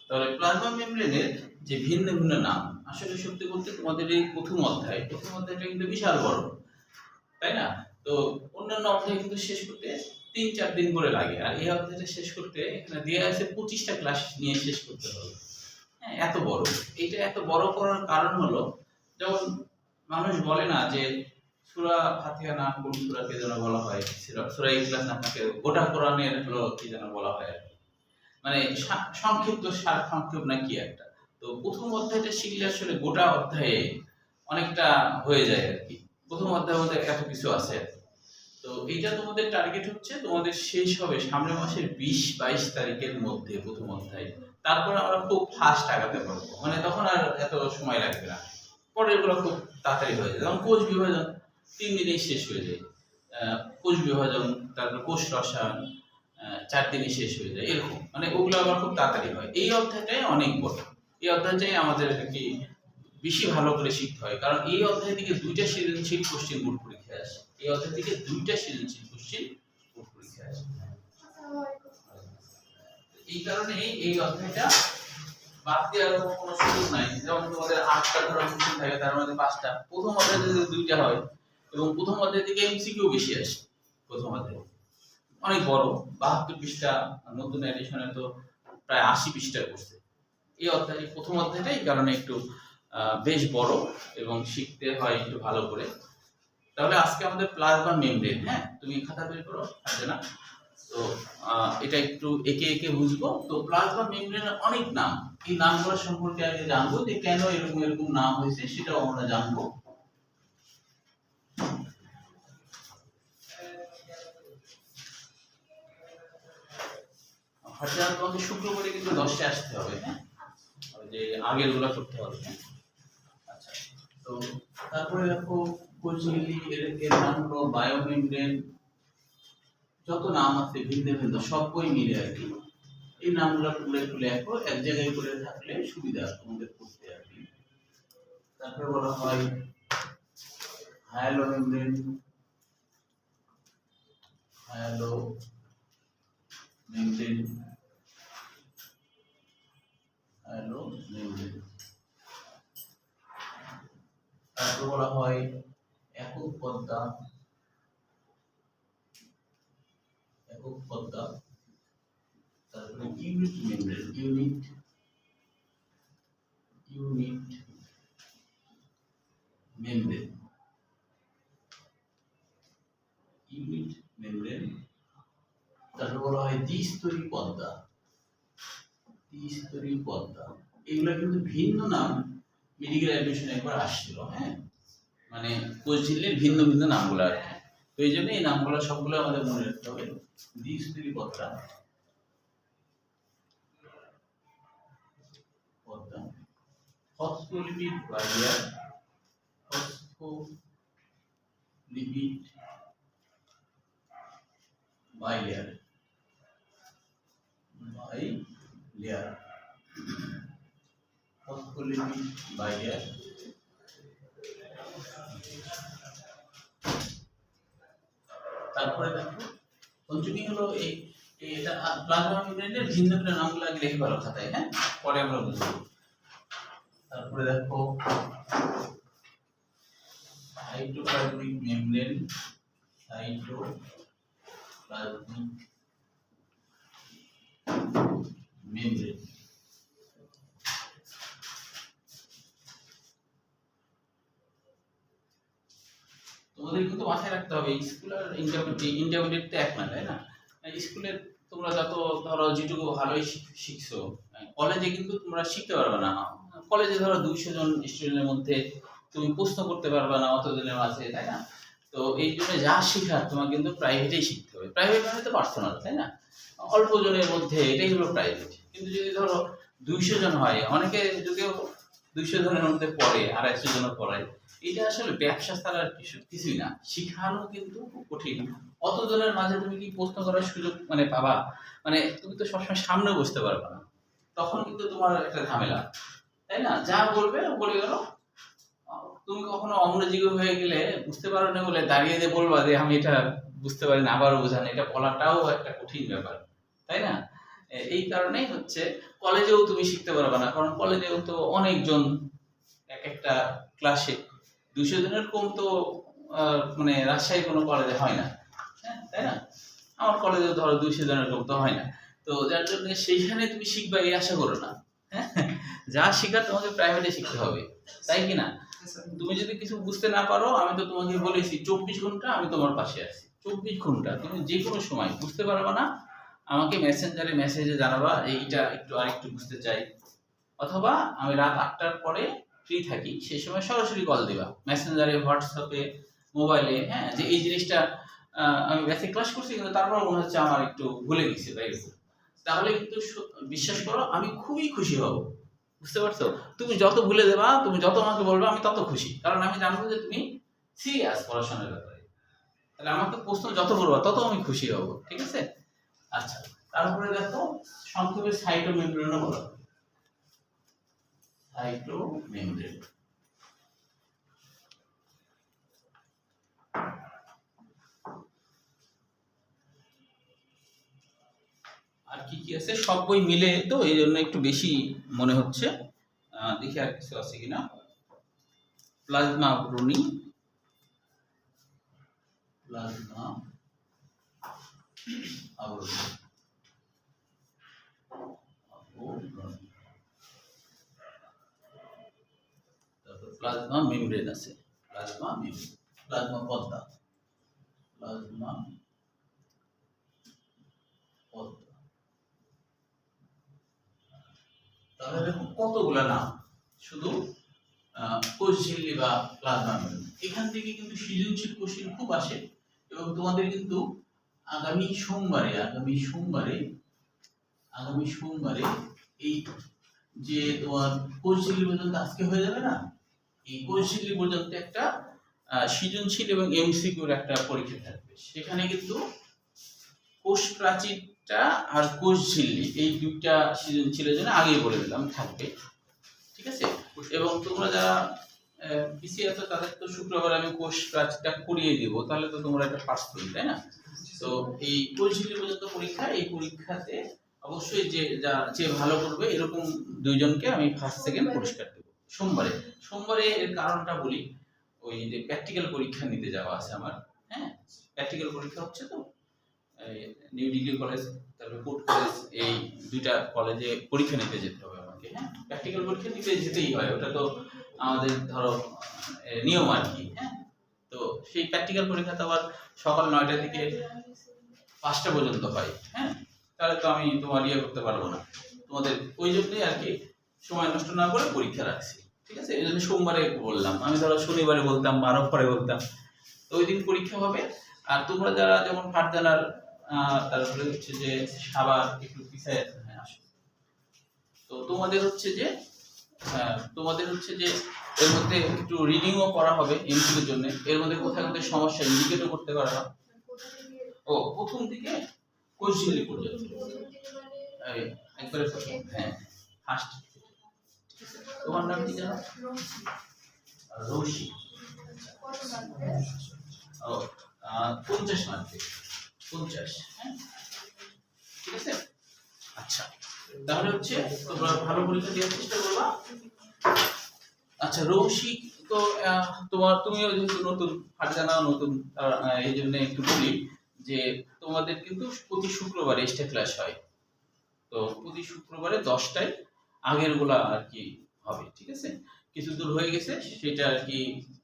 তাহলে প্লাজমা মেমব্রেনের যে ভিন্ন ভিন্ন নাম, আসলে সত্যি বলতে তোমাদের এই প্রথম অধ্যায়টা কিন্তু বিশাল বড়, তাই না? তো অন্যান্য অধ্যায় কিন্তু শেষ করতে ৩-৪ দিন করে লাগে, আর এই অধ্যায়টা শেষ করতে এখানে দেয়া আছে 25টা ক্লাস নিয়ে শেষ করতে হবে। হ্যাঁ, এত বড়। এটা এত বড় করার কারণ হলো, যেমন মানুষ বলে না যে সূরা ফাতিহা না কোন সূরাকে যেন বলা হয়, সূরা ইখলাস না থাকে গোটা কোরআনের হলো কি যেন বলা হয় আর কি। মানে সংক্ষিপ্ত সারসংক্ষেপ না কি একটা। তো প্রথম অধ্যায়টা শিখলে আসলে গোটা অধ্যায়ে অনেকটা হয়ে যায় আর কি। প্রথম অধ্যায়ের মধ্যে এত কিছু আছে। তো এইটা তোমাদের টার্গেট হচ্ছে তোমাদের শেষ হবে সামনের মাসের 20-22 তারিখের মধ্যে প্রথম অধ্যায়। তারপর আমরা খুব ফাস্ট আগাতে পারবো, মানে তখন আর এত সময় লাগবে না। পরের গুলো খুব তাড়াতাড়ি হয়ে যায়, যেমন কোষ বিভাজন 3 দিনেই শেষ হয়ে যায়। কোষ বিভাজন, তারপর কোষ রসায়ন 4 দিনে শেষ হয়ে যায়, এরকম মানে ওগুলো আবার খুব তাড়াতাড়ি হয়। এই অধ্যায়টাই অনেক বড়, এই অধ্যায়টাই আমাদের কি বেশি ভালো করে শিখতে হয়, কারণ এই অধ্যায় থেকে 2টা সৃজনশীল কোশ্চেন বোর্ড পরীক্ষায় আসে। এই অধ্যায় থেকে 2টা সৃজনশীল কোশ্চেন বোর্ড পরীক্ষায় আসে। এই কারণে এই অধ্যায়টা বাদ দেওয়ার কোনো সুযোগ নাই। যেমন তোমাদের 8টা ধরো কোশ্চেন থাকে, তার মধ্যে 5টা প্রথম অধ্যায় যদি 2টা হয়, এবং প্রথম অধ্যায় থেকে এমসিকিউ বেশি আসে। প্রথম অধ্যায় অনেক বড়, 72 পৃষ্ঠা, নতুন এডিশনে তো প্রায় 80 পৃষ্ঠা করছে। এই অধ্যায় প্রথম অধ্যায়টা এই কারণে একটু বেশ বড় এবং শিখতে হয় একটু ভালো করে। তাহলে আজকে আমাদের প্লাজমা মেমব্রেন, হ্যাঁ তুমি খাতা বের করো, আছে না? তো এটা একটু একে একে বুঝবো। তো প্লাজমা মেমব্রেনের অনেক নাম, এই নামগুলো সম্পর্কে আগে জানবো, যে কেন এরকম এরকম নাম হয়েছে সেটাও আমরা জানবো। হঠাৎ তোমাকে শুক্রবারে কিন্তু 10টায় আসতে হবে, হ্যাঁ যে আগের গুলো করতে হবে, হ্যাঁ। আচ্ছা, তো তারপরে দেখো কোষঝিল্লি, এর নাম হলো বায়োমেমব্রেন, যত নাম আছে ভিন্ন ভিন্ন সব বই মিলে আর কি। এই নামগুলো তোমরা একটু লেখো, এক জায়গায় করে থাকলে সুবিধা তোমাদের পড়তে আর কি। তারপরে বলা হয় হায়ালোমেমব্রেন, হায়ালোমেমব্রেন, তারপর বলা হয় একক পর্দা, তারপরে ইউনিট মেমব্রেন, ইউনিট মেমব্রেন, তারপর বলা হয় দ্বিস্তরী পর্দা, এগুলো কিন্তু ভিন্ন নাম মেডিকেল অ্যাডমিশনে একবার আসছিল, হ্যাঁ মানে কোষঝিল্লির ভিন্ন ভিন্ন নামগুলো আর কি। তো এই জন্য এই নামগুলো সবগুলো আমাদের মনে রাখতে হবে। দ্বিস্তরী পর্দা, ফসফোলিপিড বাইলিয়ার, ফসফোলিপিড বাইলিয়ার। তারপরে দেখো পঞ্চমী হলো এটা প্লাজমা মেমব্রেনের ভিন্ন ভিন্ন নামগুলো আগে লিখে ভালো খাতায়, হ্যাঁ পরে আমরা বুঝবো। তারপরে দেখো সাইটোপ্লাজমিক মেমব্রেন, তোমাদের কিন্তু মাথায় রাখতে হবে স্কুল আর ইন্টারমিডিয়েট তো এক না, তাই না? স্কুলে তোমরা যত ধরো যেটুকু ভালোই শিখছো, কলেজে কিন্তু তোমরা শিখতে পারবে না। কলেজে ধরো 200 জন স্টুডেন্টের মধ্যে তুমি প্রশ্ন করতে পারবে না অতজনের মাঝে, তাই না? তো এই জন্য যা শেখার তোমার কিন্তু প্রাইভেটেই শিখতে হবে। প্রাইভেট মানে তো পার্সোনাল, তাই না? অল্প জনের মধ্যে এটাই হলো প্রাইভেট। কিন্তু যদি ধরো 200 জন হয়, অনেকে যদিও 200 জনের মধ্যে পড়ে, 250 জন পড়ায়, এটা আসলে ব্যবসা ছাড়ার কিছুই না। শিখানো কিন্তু খুব কঠিন। অতজনের মাঝে তুমি কি প্রশ্ন করার সুযোগ মানে পাবা? মানে তুমি তো সবসময় সামনে বসতে পারবে না, তখন কিন্তু তোমার একটা ঝামেলা, তাই না? যা বলবে বলে গেল। তুমি কখনো অমনোযোগী হয়ে গেলে, বুঝতে পারো না বলে দাঁড়িয়ে দিয়ে বলবা যে আমি এটা বুঝতে পারি না, আবারও বোঝান, এটা বলাটাও একটা কঠিন ব্যাপার, তাই না? এই কারণেই হচ্ছে কলেজেও তুমি শিখতে পারবে না, কারণ কলেজেও তো অনেকজন এক একটা ক্লাসে 200 জনের কম তো মানে রাজশাহী কোনো কলেজে হয় না, হ্যাঁ তাই না? আমার কলেজে ধরো 200 জনের কম তো হয় না। তো যার জন্য সেইখানে তুমি শিখবা এই আশা করো না, হ্যাঁ যা শিখার তোমাকে প্রাইভেটে শিখতে হবে, তাই কি না? তুমি যদি কিছু বুঝতে না পারো, আমি তো তোমাকে বলেছি 24 ঘন্টা আমি তোমার পাশে আছি, 24 ঘন্টা তুমি যে কোনো সময় বুঝতে পারবে না আমাকে মেসেঞ্জারে মেসেজে জানাবা এইটা একটু আরেকটু বুঝতে চাই, অথবা আমি রাত 8টার পরে ফ্রি থাকি, সেই সময় সরাসরি কল দিবা মেসেঞ্জারে, হোয়াটসঅ্যাপে, মোবাইলে, হ্যাঁ যে এই জিনিসটা আমি বেসিক ক্লাস করছি কিন্তু তারপর মনে হচ্ছে আমার একটু ভুলে গেছি তাই তাহলে কিন্তু বিশ্বাস করো আমি খুবই খুশি হব, বুঝতে পারছো? তুমি যত ভুলে দেবা, তুমি যত আমাকে বলবে আমি তত খুশি, কারণ আমি জানবো যে তুমি সিরিয়াস পড়াশোনার ব্যাপারে। তাহলে আমাকে প্রশ্ন যত করবা তত আমি খুশি হব, ঠিক আছে? আচ্ছা, তারপরে দেখো সংক্ষেপে সাইটোমেমব্রেনও বলা হয়। সাইটোমেমব্রেন আর কি কি আছে, সব বই মিলে তো এই জন্য একটু বেশি মনে হচ্ছে। দেখি আর কিছু আছে কিনা। প্লাজমা আবরণী, প্লাজমা আবরণী, তারপর প্লাজমা মেমব্রেন আছে, প্লাজমা মেমব্রেন, প্লাজমা পর্দা, প্লাজমা পর্দা। তাহলে দেখো কতগুলা নাম, শুধু কোষ ঝিল্লি বা প্লাজমা মেমব্রেন। এখান থেকে কিন্তু সৃজনশীল কোশ্চেন খুব আসে, এবং তোমাদের কিন্তু আগামী সোমবারে এই যে তোমার কোষ ঝিল্লি পর্যন্ত আজকে হয়ে যাবে না, এই কোষ ঝিল্লি পর্যন্ত একটা সৃজনশীল এবং এমসিকিউর একটা পরীক্ষা থাকবে। সেখানে কিন্তু কোষ প্রাচীরটা আর কোষ ঝিল্লি এই দুইটা সৃজনশীলের জন্য আগেই বলে দিলাম থাকবে, ঠিক আছে? এবং তোমরা যারা পিসি আছো তাদের তো শুক্রবার আমি কোষ প্রাচীরটা করিয়ে দিব, তাহলে তো তোমরা একটা পাস করবে, তাই না? তো এই কোষ ঝিল্লি পর্যন্ত পরীক্ষা, এই পরীক্ষাতে অবশ্যই যে ভালো করবে এরকম দুইজনকে আমি ফার্স্ট সেকেন্ড পুরস্কার দেব সোমবারে। এর কারণটা বলি, ওই যে প্র্যাকটিক্যাল পরীক্ষা নিতে যাওয়া আছে আমার, হ্যাঁ প্র্যাকটিক্যাল পরীক্ষা হচ্ছে তো নিউ ডিগ্রি কলেজ, তারপরে কোর্ট কলেজ, এই দুইটা কলেজে পরীক্ষা নিতে যেতে হবে আমাকে, হ্যাঁ প্র্যাকটিক্যাল পরীক্ষা নিতে যেতেই হয়, ওটা তো আমাদের ধরো নিয়ম আর কি, হ্যাঁ। তো সেই প্র্যাকটিক্যাল পরীক্ষা তো আবার সকাল 9টা থেকে 5টা পর্যন্ত হয়, হ্যাঁ তাহলে তো আমি তোমার করতে পারবো না, তোমাদের ওই জন্যই আর কি সময় নষ্ট না করে পরীক্ষা রাখছি, ঠিক আছে? এই জন্য সোমবারে বললাম, আমি ধরো শনিবারে বলতাম বা রোববারে বলতাম, তো ওই দিন পরীক্ষা হবে। আর তোমরা যারা যেমন ফারজানার তারপরে হচ্ছে যে সাবার একটু পিছায় আছে, হ্যাঁ আসো, তো তোমাদের হচ্ছে যে এর মধ্যে একটু রিডিংও করা হবে এমসিকিউর জন্য, এর মধ্যে কোথায় কোথায় সমস্যা ইন্ডিকেটও করতে পারবা। ও প্রথম থেকে কোষ ঝিল্লি পর্যন্ত একবারে প্রথম, হ্যাঁ ফার্স্ট। তোমার নাম কি জানো? রৌশি। ও 50 মার্কে 50, হ্যাঁ ঠিক আছে। আচ্ছা তাহলে হচ্ছে তোমরা ভালো পরীক্ষা দেওয়ার চেষ্টা করবা। আচ্ছা রৌশিক তো তুমিও যেহেতু নতুন, ফারজানাও নতুন, এই জন্য একটু বলি যে তোমাদের কিন্তু প্রতি শুক্রবারে এক্সট্রা ক্লাস হয়, তো প্রতি শুক্রবারে 10টায় আগের গুলা আর কি হবে, ঠিক আছে? কিছু দূর হয়ে গেছে সেটা আর কি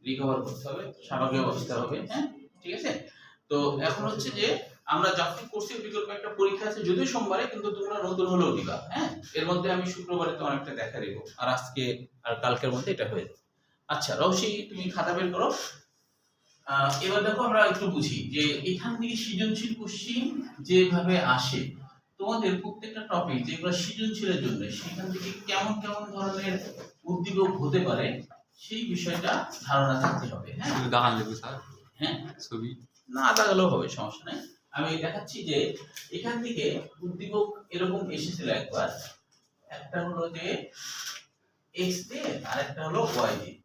রিকভার করতে হবে, স্বাভাবিক অবস্থা হবে, হ্যাঁ ঠিক আছে। তো এখন হচ্ছে যে আমরা যখন কোর্সের বিকল্প একটা পরীক্ষা আছে যদিও সোমবারে, কিন্তু তোমরা নতুন হলেও দিবা, হ্যাঁ এর মধ্যে আমি শুক্রবারে তোমার একটা দেখা দেব, আর আজকে আর কালকের মধ্যে এটা হয়ে যাবে। আচ্ছা রৌশি তুমি খাতা বের করো। এবার দেখো আমরা একটু বুঝি যে এখান থেকে সৃজনশীল কোশ্চিন যেভাবে আসে, তোমাদের প্রত্যেকটা টপিক যেগুলো সৃজনশীলের জন্য সেখান থেকে কেমন কেমন ধরনের উদ্দীপক হতে পারে সেই বিষয়টা ধারণা থাকতে হবে, হ্যাঁ দেখান দেবো স্যার, হ্যাঁ ছবি না দেখালেও হবে, সমস্যা নেই। আমি দেখাচ্ছি যে এখান থেকে উদ্দীপক এরকম এসেছিল একবার, একটা হলো যে এক্স দিয়ে আর একটা হলো ওয়াই দিয়ে,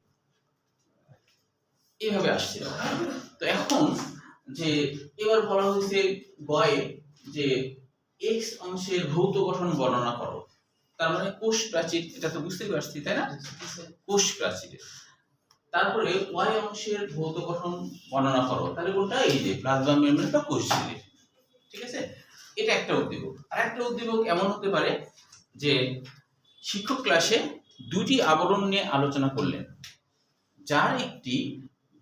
এইভাবে আসছিল, হ্যাঁ? তো এখন যে এবার বলা হয়েছে গয়ে যে এক্স অংশের ভৌত গঠন বর্ণনা করো। তার মানে কোষ প্রাচীর, এটা তো বুঝতেই পারছি তাই না, কোষ প্রাচীর। তারপরে ওয়াই অংশের ভৌত গঠন বর্ণনা করো, তাহলে কোনটা, এই যে প্লাজমা মেমব্রেন বা কোষ ঝিল্লি। ঠিক আছে, এটা একটা উদ্দীপক। আর একটা উদ্দীপক এমন হতে পারে যে শিক্ষক ক্লাসে দুটি আবরণ নিয়ে আলোচনা করলেন, যার একটি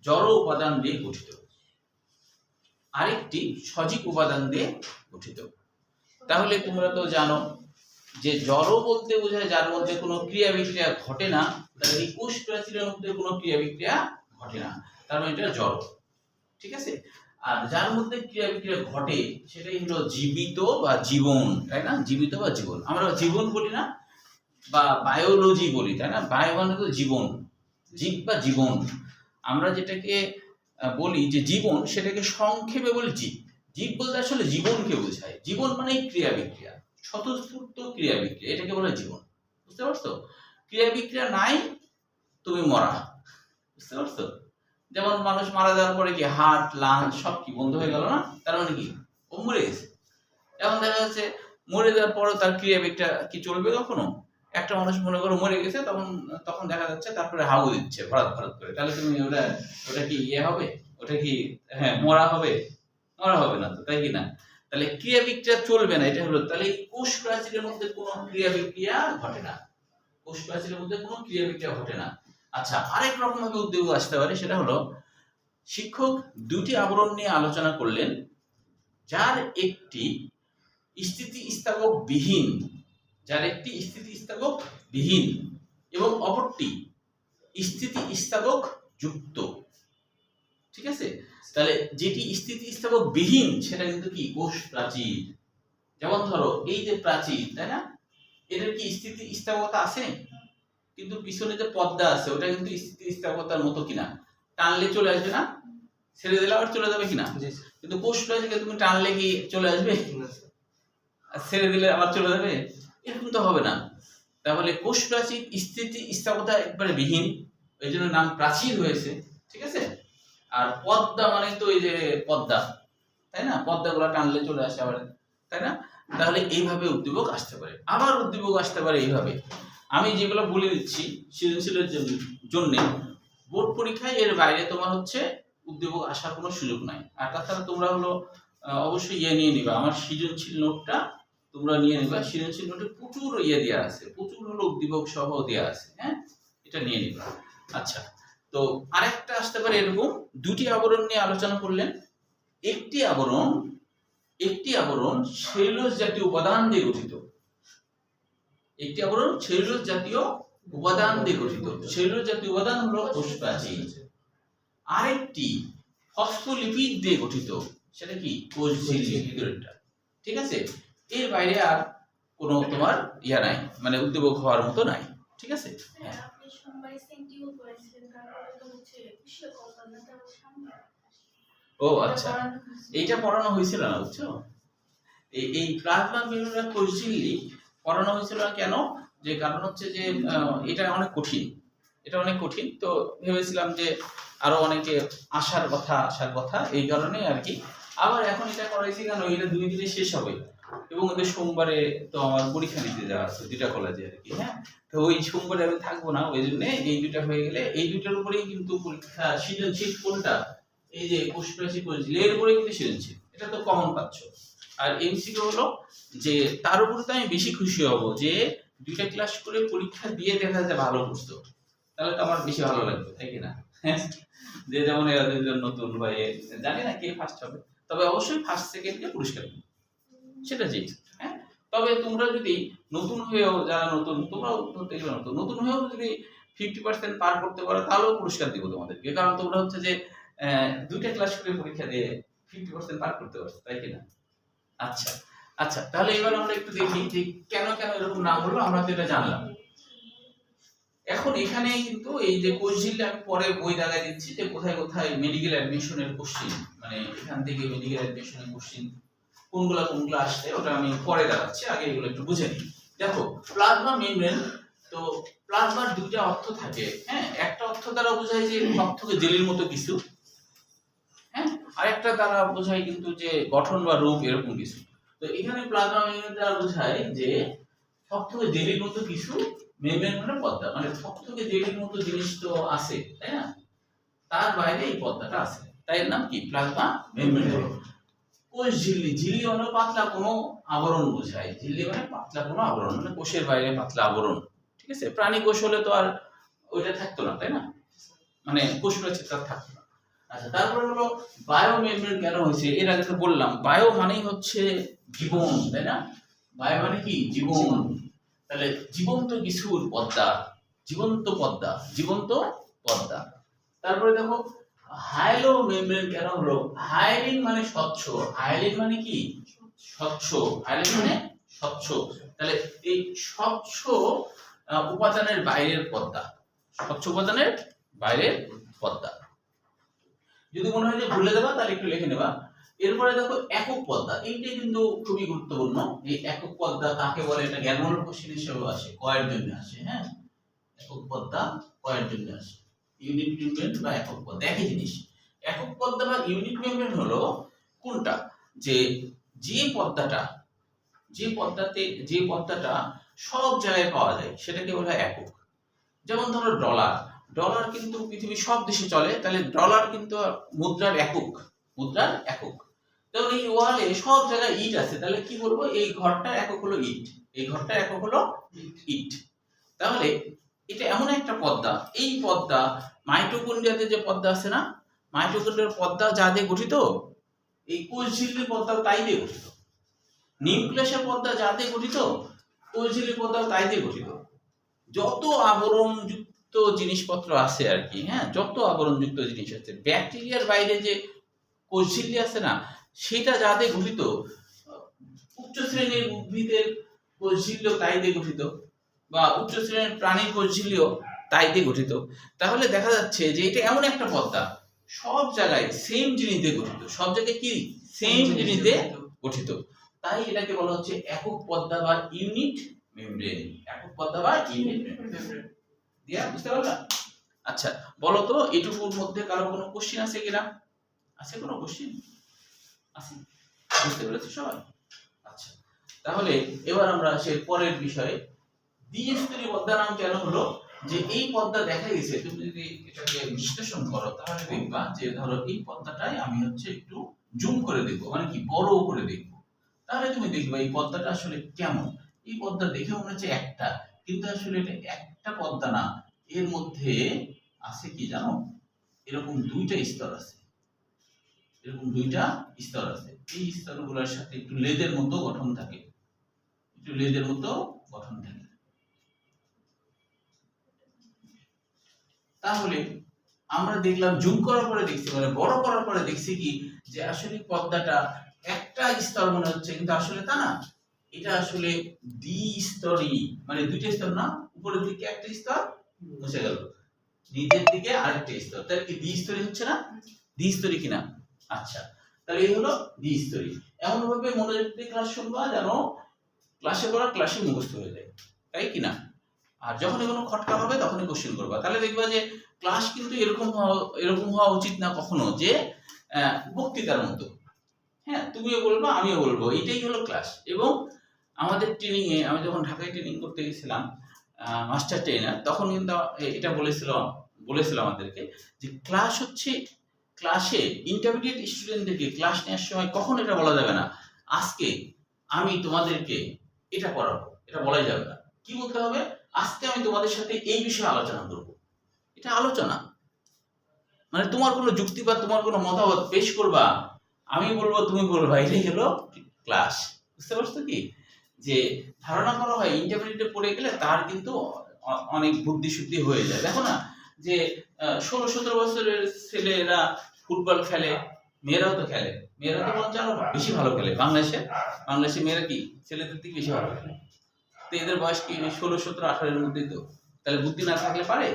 জড় উপাদান দিয়ে গঠিত, আরেকটি সজীব উপাদান দিয়ে গঠিত। তাহলে তোমরা তো জানো যে জড় বলতে বোঝায় যার মধ্যে কোনো ক্রিয়া বিক্রিয়া ঘটে না, তাহলে এই কোষ প্রাচীরের মধ্যে কোনো ক্রিয়া বিক্রিয়া ঘটে না, তার মানে এটা জড়। ঠিক আছে, আর যার মধ্যে ক্রিয়া বিক্রিয়া ঘটে সেটাই হলো জীবিত বা জীবন, তাই না, জীবিত বা জীবন। আমরা জীবন বলি না, বা বায়োলজি বলি, তাই না, বায়ো মানে তো জীবন, জীব বা জীবন। আমরা যেটাকে বলি যে জীবন, সেটাকে সংক্ষেপে বলি জীব। জীব বলতে আসলে জীবনকে বোঝায়। জীবন মানে ক্রিয়া বিক্রিয়া, স্বতঃস্ফূর্ত ক্রিয়া বিক্রিয়া, এটাকে বলে জীবন। বুঝতে পারছো? ক্রিয়া বিক্রিয়া নাই, তুমি মরা। বুঝতে পারছো? যেমন মানুষ মারা যাওয়ার পরে কি হার্ট, লাংস সব কি বন্ধ হয়ে গেল না, তার মানে কি ও মরে গেছে। এখন দেখা যাচ্ছে মরে যাওয়ার পরও তার ক্রিয়া বিক্রিয়া কি চলবে কখনো? একটা মানুষ মনে করো মরে গেছে, তখন দেখা যাচ্ছে তারপরে হাউ দিচ্ছে ভরাত ভরাত করে, তাহলে তুমি ওটা কি ইয়ে হবে? ওটা কি মরা হবে? মরা হবে না তো, তাই কি না? তাহলে ক্রিয়া বিক্রিয়া চলবে না, এটা হলো। তাহলে কোষ প্রাচীরের মধ্যে কোনো ক্রিয়া বিক্রিয়া ঘটে না, কোষ প্রাচীরের মধ্যে কোনো ক্রিয়া বিক্রিয়া ঘটে না। আচ্ছা, আরেক রকম ভাবে উদ্যোগ আসতে পারে, সেটা হলো শিক্ষক দুটি আবরণ নিয়ে আলোচনা করলেন, যার একটি স্থিতিস্থাপক বিহীন, এবং অপরটি স্থিতিস্থাপক যুক্ত। ঠিক আছে, তাহলে যেটি স্থিতিস্থাপক বিহীন সেটা কিন্তু কি কোষ প্রাচীর। যেমন ধরো এই যে প্রাচীর, তাই না, এটার কি স্থিতিস্থাপকতা আছে? কিন্তু পিছনে যে পর্দা আছে ওটা কিন্তু স্থিতিস্থাপকতার মতো কিনা, টানলে চলে আসবে না, ছেড়ে দিলে আবার চলে যাবে কিনা? কিন্তু কোষ প্রাচীরকে তুমি টানলে কি চলে আসবে? ছেড়ে দিলে আবার চলে যাবে? এরকম তো হবে না। তাহলে কোষ প্রাচীর স্থিতিস্থাপকতা একবারে বিহীন, এই জন্য নাম প্রাচীর হয়েছে। ঠিক আছে, আর পর্দা মানে তো এই যে পর্দা, তাই না, পর্দাগুলো টানলে চলে আসে আবার, তাই না? তাহলে এইভাবে উদ্দীপক আসতে পারে। আবার উদ্দীপক আসতে পারে এইভাবে, আমি যেগুলো বলে দিচ্ছি সৃজনশীলের জন্য, বোর্ড পরীক্ষায় এর বাইরে তোমার হচ্ছে উদ্দীপক আসার কোনো সুযোগ নাই। আর তাছাড়া তোমরা হলো অবশ্যই নিয়ে নিবা, আমার সৃজনশীল নোটটা তোমরা নিয়ে নিবা। সৃজনশীল নোটে প্রচুর দেওয়া আছে, প্রচুর হলো উদ্দীপক সহ দেওয়া আছে, হ্যাঁ, এটা নিয়ে নিবা। আচ্ছা, তো আরেকটা আসতে পারে এরকম, দুটি আবরণ নিয়ে আলোচনা করলেন, একটি আবরণ সেলুলোজ জাতীয় উপাদান দিয়ে গঠিত, একটি আবরণ সেলুলোজ জাতীয় উপাদান দিয়ে গঠিত, সেলুলোজ জাতীয় উপাদান হলো কোষ প্রাচীর। আরেকটি ফসফোলিপিড দিয়ে গঠিত, সেটা কি কোষ ঝিল্লি ভিতরেরটা। ঠিক আছে, এর বাইরে আর কোনো তোমার নাই, মানে উদ্দীপক হওয়ার মতো নাই। ঠিক আছে, হ্যাঁ। ও আচ্ছা, এইটা পড়ানো হয়েছিল না, বুঝছো? এই প্লাজমা মেমব্রেন কোষ ঝিল্লি পড়ানো হয়েছিল কেন? যে কারণ হচ্ছে যে এটা অনেক কঠিন, তো ভেবেছিলাম যে আরো অনেকে আসার কথা, এই কারণে আর কি। আবার এখন এটা করাইছি কেন, এটা 2 দিনে শেষ হবে, এবং ওদের সোমবারে তো আমার পরীক্ষা দিতে যাওয়া আছে 2টা কলেজে আর কি, হ্যাঁ। তো ওই সোমবারে আমি থাকবো না, ওই জন্য এই 2টা হয়ে গেলে এই 2টার উপরেই কিন্তু পরীক্ষা। সৃজনশীল কোনটা? এই যে কোষ প্রাচীর কোষ ঝিল্লি, এর উপরে কিন্তু সৃজনশীল, এটা তো কমন পাচ্ছ। আর এমসিকিউ হলো যে তার উপরে তো আমি বেশি খুশি হব যে 2টা ক্লাস করে পরীক্ষা দিয়ে দেখা যায় ভালো করতো, তাহলে তো আমার বেশি ভালো লাগবে, তাই কি না? যে যেমন এরা নতুন ভাই, জানি না কে ফার্স্ট হবে, তবে অবশ্যই ফার্স্ট সেকেন্ডকে পুরস্কার দিবে, সেটা ঠিক। হ্যাঁ, তবে তোমরা যদি নতুন হয়েও, যারা তোমরাও নতুন হয়েও যদি 50% পার করতে পারো, তাহলেও পুরস্কার দিব তোমাদেরকে, কারণ তোমরা হচ্ছে যে 2টা ক্লাস করে পরীক্ষা দিয়ে 50% পার করতে পারছো, তাই কি না? আচ্ছা, তাহলে এবার আমরা একটু দেখি যে কেন এরকম নাম হলো, আমরা তো এটা জানলাম। এখন এখানে কিন্তু এই যে কোষ ঝিল্লি, আমি পরে বই দাগাই দিচ্ছি যে কোথায় মেডিকেল অ্যাডমিশনের কোশ্চেন, মানে এখান থেকে মেডিকেল অ্যাডমিশনের কোশ্চেন কোনগুলো আসছে ওটা আমি পরে দাগাচ্ছি, আগে এগুলো একটু বুঝে নিই। দেখো, প্লাজমা মেমব্রেন, তো প্লাজমার 2টা অর্থ থাকে, হ্যাঁ। একটা অর্থ দ্বারা বোঝায় যে থকথকে জেলির মতো কিছু, হ্যাঁ, আর একটা দ্বারা বোঝায় কিন্তু যে গঠন বা রূপ এরকম কিছু। তো তো এখানে প্লাজমা মেমব্রেন দ্বারা বোঝায় যে থকথকে জেলির মতো কিছু মেমব্রেন মানে পর্দা, মানে থকথকে জেলির মতো জিনিস তো আছে তাই না, তার বাইরে এই পর্দাটা আছে, তাই এর নাম কি প্লাজমা মেমব্রেন। কোষ ঝিল্লি, ঝিল্লি মানে পাতলা কোনো আবরণ বোঝায়, ঝিল্লি মানে পাতলা কোনো আবরণ, মানে কোষের বাইরে পাতলা আবরণ, ঠিক আছে। প্রাণী কোষ হলে তো আর ওইটা থাকতো না তাই না, মানে কোষ প্রাচীর তার থাকতো না। আচ্ছা, তারপরে হলো বায়ো মেমব্রেন কেন হয়েছে, এর আগে তো বললাম বায়ো মানেই হচ্ছে জীবন তাই না, বায়ো মানে কি জীবন, তাহলে জীবন্ত কিছুর পর্দা, জীবন্ত পর্দা, জীবন্ত পর্দা। তারপরে দেখো হাইলো মেমব্রেন কেন হলো, হাইলিন মানে স্বচ্ছ, হাইলিন মানে কি স্বচ্ছ, হাইলিন মানে স্বচ্ছ, তাহলে এই স্বচ্ছ উপাদানের বাইরের পর্দা, স্বচ্ছ উপাদানের বাইরের পর্দা। যদি মনে হয় যে ভুলে দেবা তাহলে একটু লিখে নেবা। এরপরে দেখো একক পর্দা, এইটাই কিন্তু খুবই গুরুত্বপূর্ণ। এই একক পর্দা কাকে বলে, এটা জ্ঞানমূলক কোশ্চেন হিসেবে আসে, কয়ের জন্য আসে। হ্যাঁ, একক পর্দা কয়ের জন্য আসে, ইউনিট মেমব্রেন বা একক পর্দা একই জিনিস। একক পর্দা বা ইউনিট মেমব্রেন হলো কোনটা, যে যে পর্দাটা, যে পর্দাটা সব জায়গায় পাওয়া যায় সেটাকে বলা হয় একক। যেমন ধরো ডলার, ডলার কিন্তু পৃথিবীর সব দেশে চলে, তাহলে ডলার কিন্তু মুদ্রার একক, মুদ্রার একক। যেমন এই ওয়ালে সব জায়গায় ইট আছে, তাহলে কি বলবো, এই ঘরটার একক হলো ইট, এই ঘরটার একক হলো ইট। তাহলে এটা এমন একটা পর্দা, এই পর্দা মাইটোকন্ড্রিয়াতে যে পর্দা আছে না, মাইটোকন্ড্রিয়ার পর্দা যা দিয়ে গঠিত, এই কোষ ঝিল্লির পর্দা তাই দিয়ে গঠিত। নিউক্লিয়াসের পর্দা যা দিয়ে গঠিত, কোষ ঝিল্লির পর্দা তাই দিয়ে গঠিত। যত আবরণযুক্ত জিনিসপত্র আছে আর কি, হ্যাঁ, যত আবরণযুক্ত জিনিস আছে, ব্যাকটেরিয়ার বাইরে যে কোষ ঝিল্লি আছে না, সেটা যা দিয়ে গঠিত। উচ্চ শ্রেণীর উদ্ভিদের কোষ ঝিল্লি তাই দিয়ে গঠিত, বা উচ্চ শ্রেণীর প্রাণীর কোষ ঝিল্লিও তাই দিয়ে গঠিত। তাহলে দেখা যাচ্ছে যে এটা এমন একটা পর্দা সব জায়গায় সেম জিনিস দিয়ে গঠিত, সব জায়গায় কি সেম জিনিস দিয়ে গঠিত, তাই এটাকে বলা হচ্ছে একক পর্দা বা ইউনিট মেমব্রেন, একক পর্দা বা ইউনিট মেমব্রেন। দিয়া বুঝতে পারলা? আচ্ছা, বলো তো এটুকুর মধ্যে কারো কোনো কোশ্চেন আছে কিনা, আছে কোনো কোশ্চেন আছে? বুঝতে পেরেছো সবাই? আচ্ছা, তাহলে এবার আমরা আসি পরের বিষয়ে। দ্বিস্তরী পর্দা নাম কেন হলো, যে এই পর্দা দেখা গেছে, তুমি যদি এটাকে বিশ্লেষণ করো তাহলে দেখবা যে ধরো এই পর্দাটাই আমি হচ্ছে একটু জুম করে দেখবো, মানে কি বড় করে দেখবো, তাহলে তুমি দেখবা এই পর্দাটা আসলে কেমন। এই পর্দা দেখে মনে হচ্ছে একটা, কিন্তু আসলে এটা একটা পর্দা না, এর মধ্যে আছে কি জানো, এরকম দুইটা স্তর আছে, এরকম দুইটা স্তর আছে। এই স্তরগুলোর সাথে একটু লেজের মতো গঠন থাকে, একটু লেজের মতো গঠন থাকে। তাহলে আমরা দেখলাম জুম করার পরে দেখছি, মানে বড় করার পরে দেখছি কি, যে আসলে পর্দাটা একটা স্তর মনে হচ্ছে, কিন্তু আসলে তা না, এটা আসলে দ্বিস্তরী, মানে দুইটা স্তর না, উপরের দিকে একটা স্তর মুছে গেল, নিচের দিকে আরেকটা স্তর, তাহলে কি দ্বিস্তরী হচ্ছে না? দ্বিস্তরী কিনা? আচ্ছা, তাহলে এই হলো দ্বিস্তরী। এমন ভাবে মনোযোগ দিয়ে ক্লাস শুনবা যেন ক্লাসে পড়া ক্লাসে মুখস্থ হয়ে যায়, তাই কিনা? আর যখনই কোনো খটকা হবে তখনই কোশ্চেন করবা, তাহলে দেখবা যে ক্লাস কিন্তু এরকম হওয়া উচিত না কখনো যে বক্তৃতার মতো। হ্যাঁ, তুমিও বলবা আমিও বলবো, এটাই হলো ক্লাস। এবং আমাদের ট্রেনিং এ, আমি যখন ঢাকায় ট্রেনিং করতে গেছিলাম মাস্টার ট্রেনার, তখন কিন্তু এটা বলেছিল আমাদেরকে যে ক্লাস হচ্ছে, ক্লাসে ইন্টারমিডিয়েট স্টুডেন্টদেরকে ক্লাস নেওয়ার সময় কখন এটা বলা যাবে না আজকে আমি তোমাদেরকে এটা পড়াবো, এটা বলাই যাবে না। কি বলতে হবে, আজকে আমি তোমাদের সাথে এই বিষয়ে আলোচনা করব। এটা আলোচনা, মানে তোমার কোনো যুক্তি বা তোমার কোনো মতামত পেশ করবা, আমি বলবো তুমি বলবা, এটাই হলো ক্লাস। বুঝতে পারছো কি, যে ধারণা করা হয় ইন্টারমিডিয়েটে পড়ে গেলে তার কিন্তু অনেক বুদ্ধি শুদ্ধি হয়ে যায়। দেখো না যে 16-17 বছরের ছেলেরা ফুটবল খেলে, মেয়েরাও তো খেলে, মেয়েরা তো বরঞ্চ আরো বেশি ভালো খেলে। বাংলাদেশে মেয়েরা কি ছেলেদের থেকে বেশি ভালো খেলে, তো এদের বয়স কি 16, 17, 18 এর মধ্যেই তো, তাহলে বুদ্ধি না থাকলে পারে?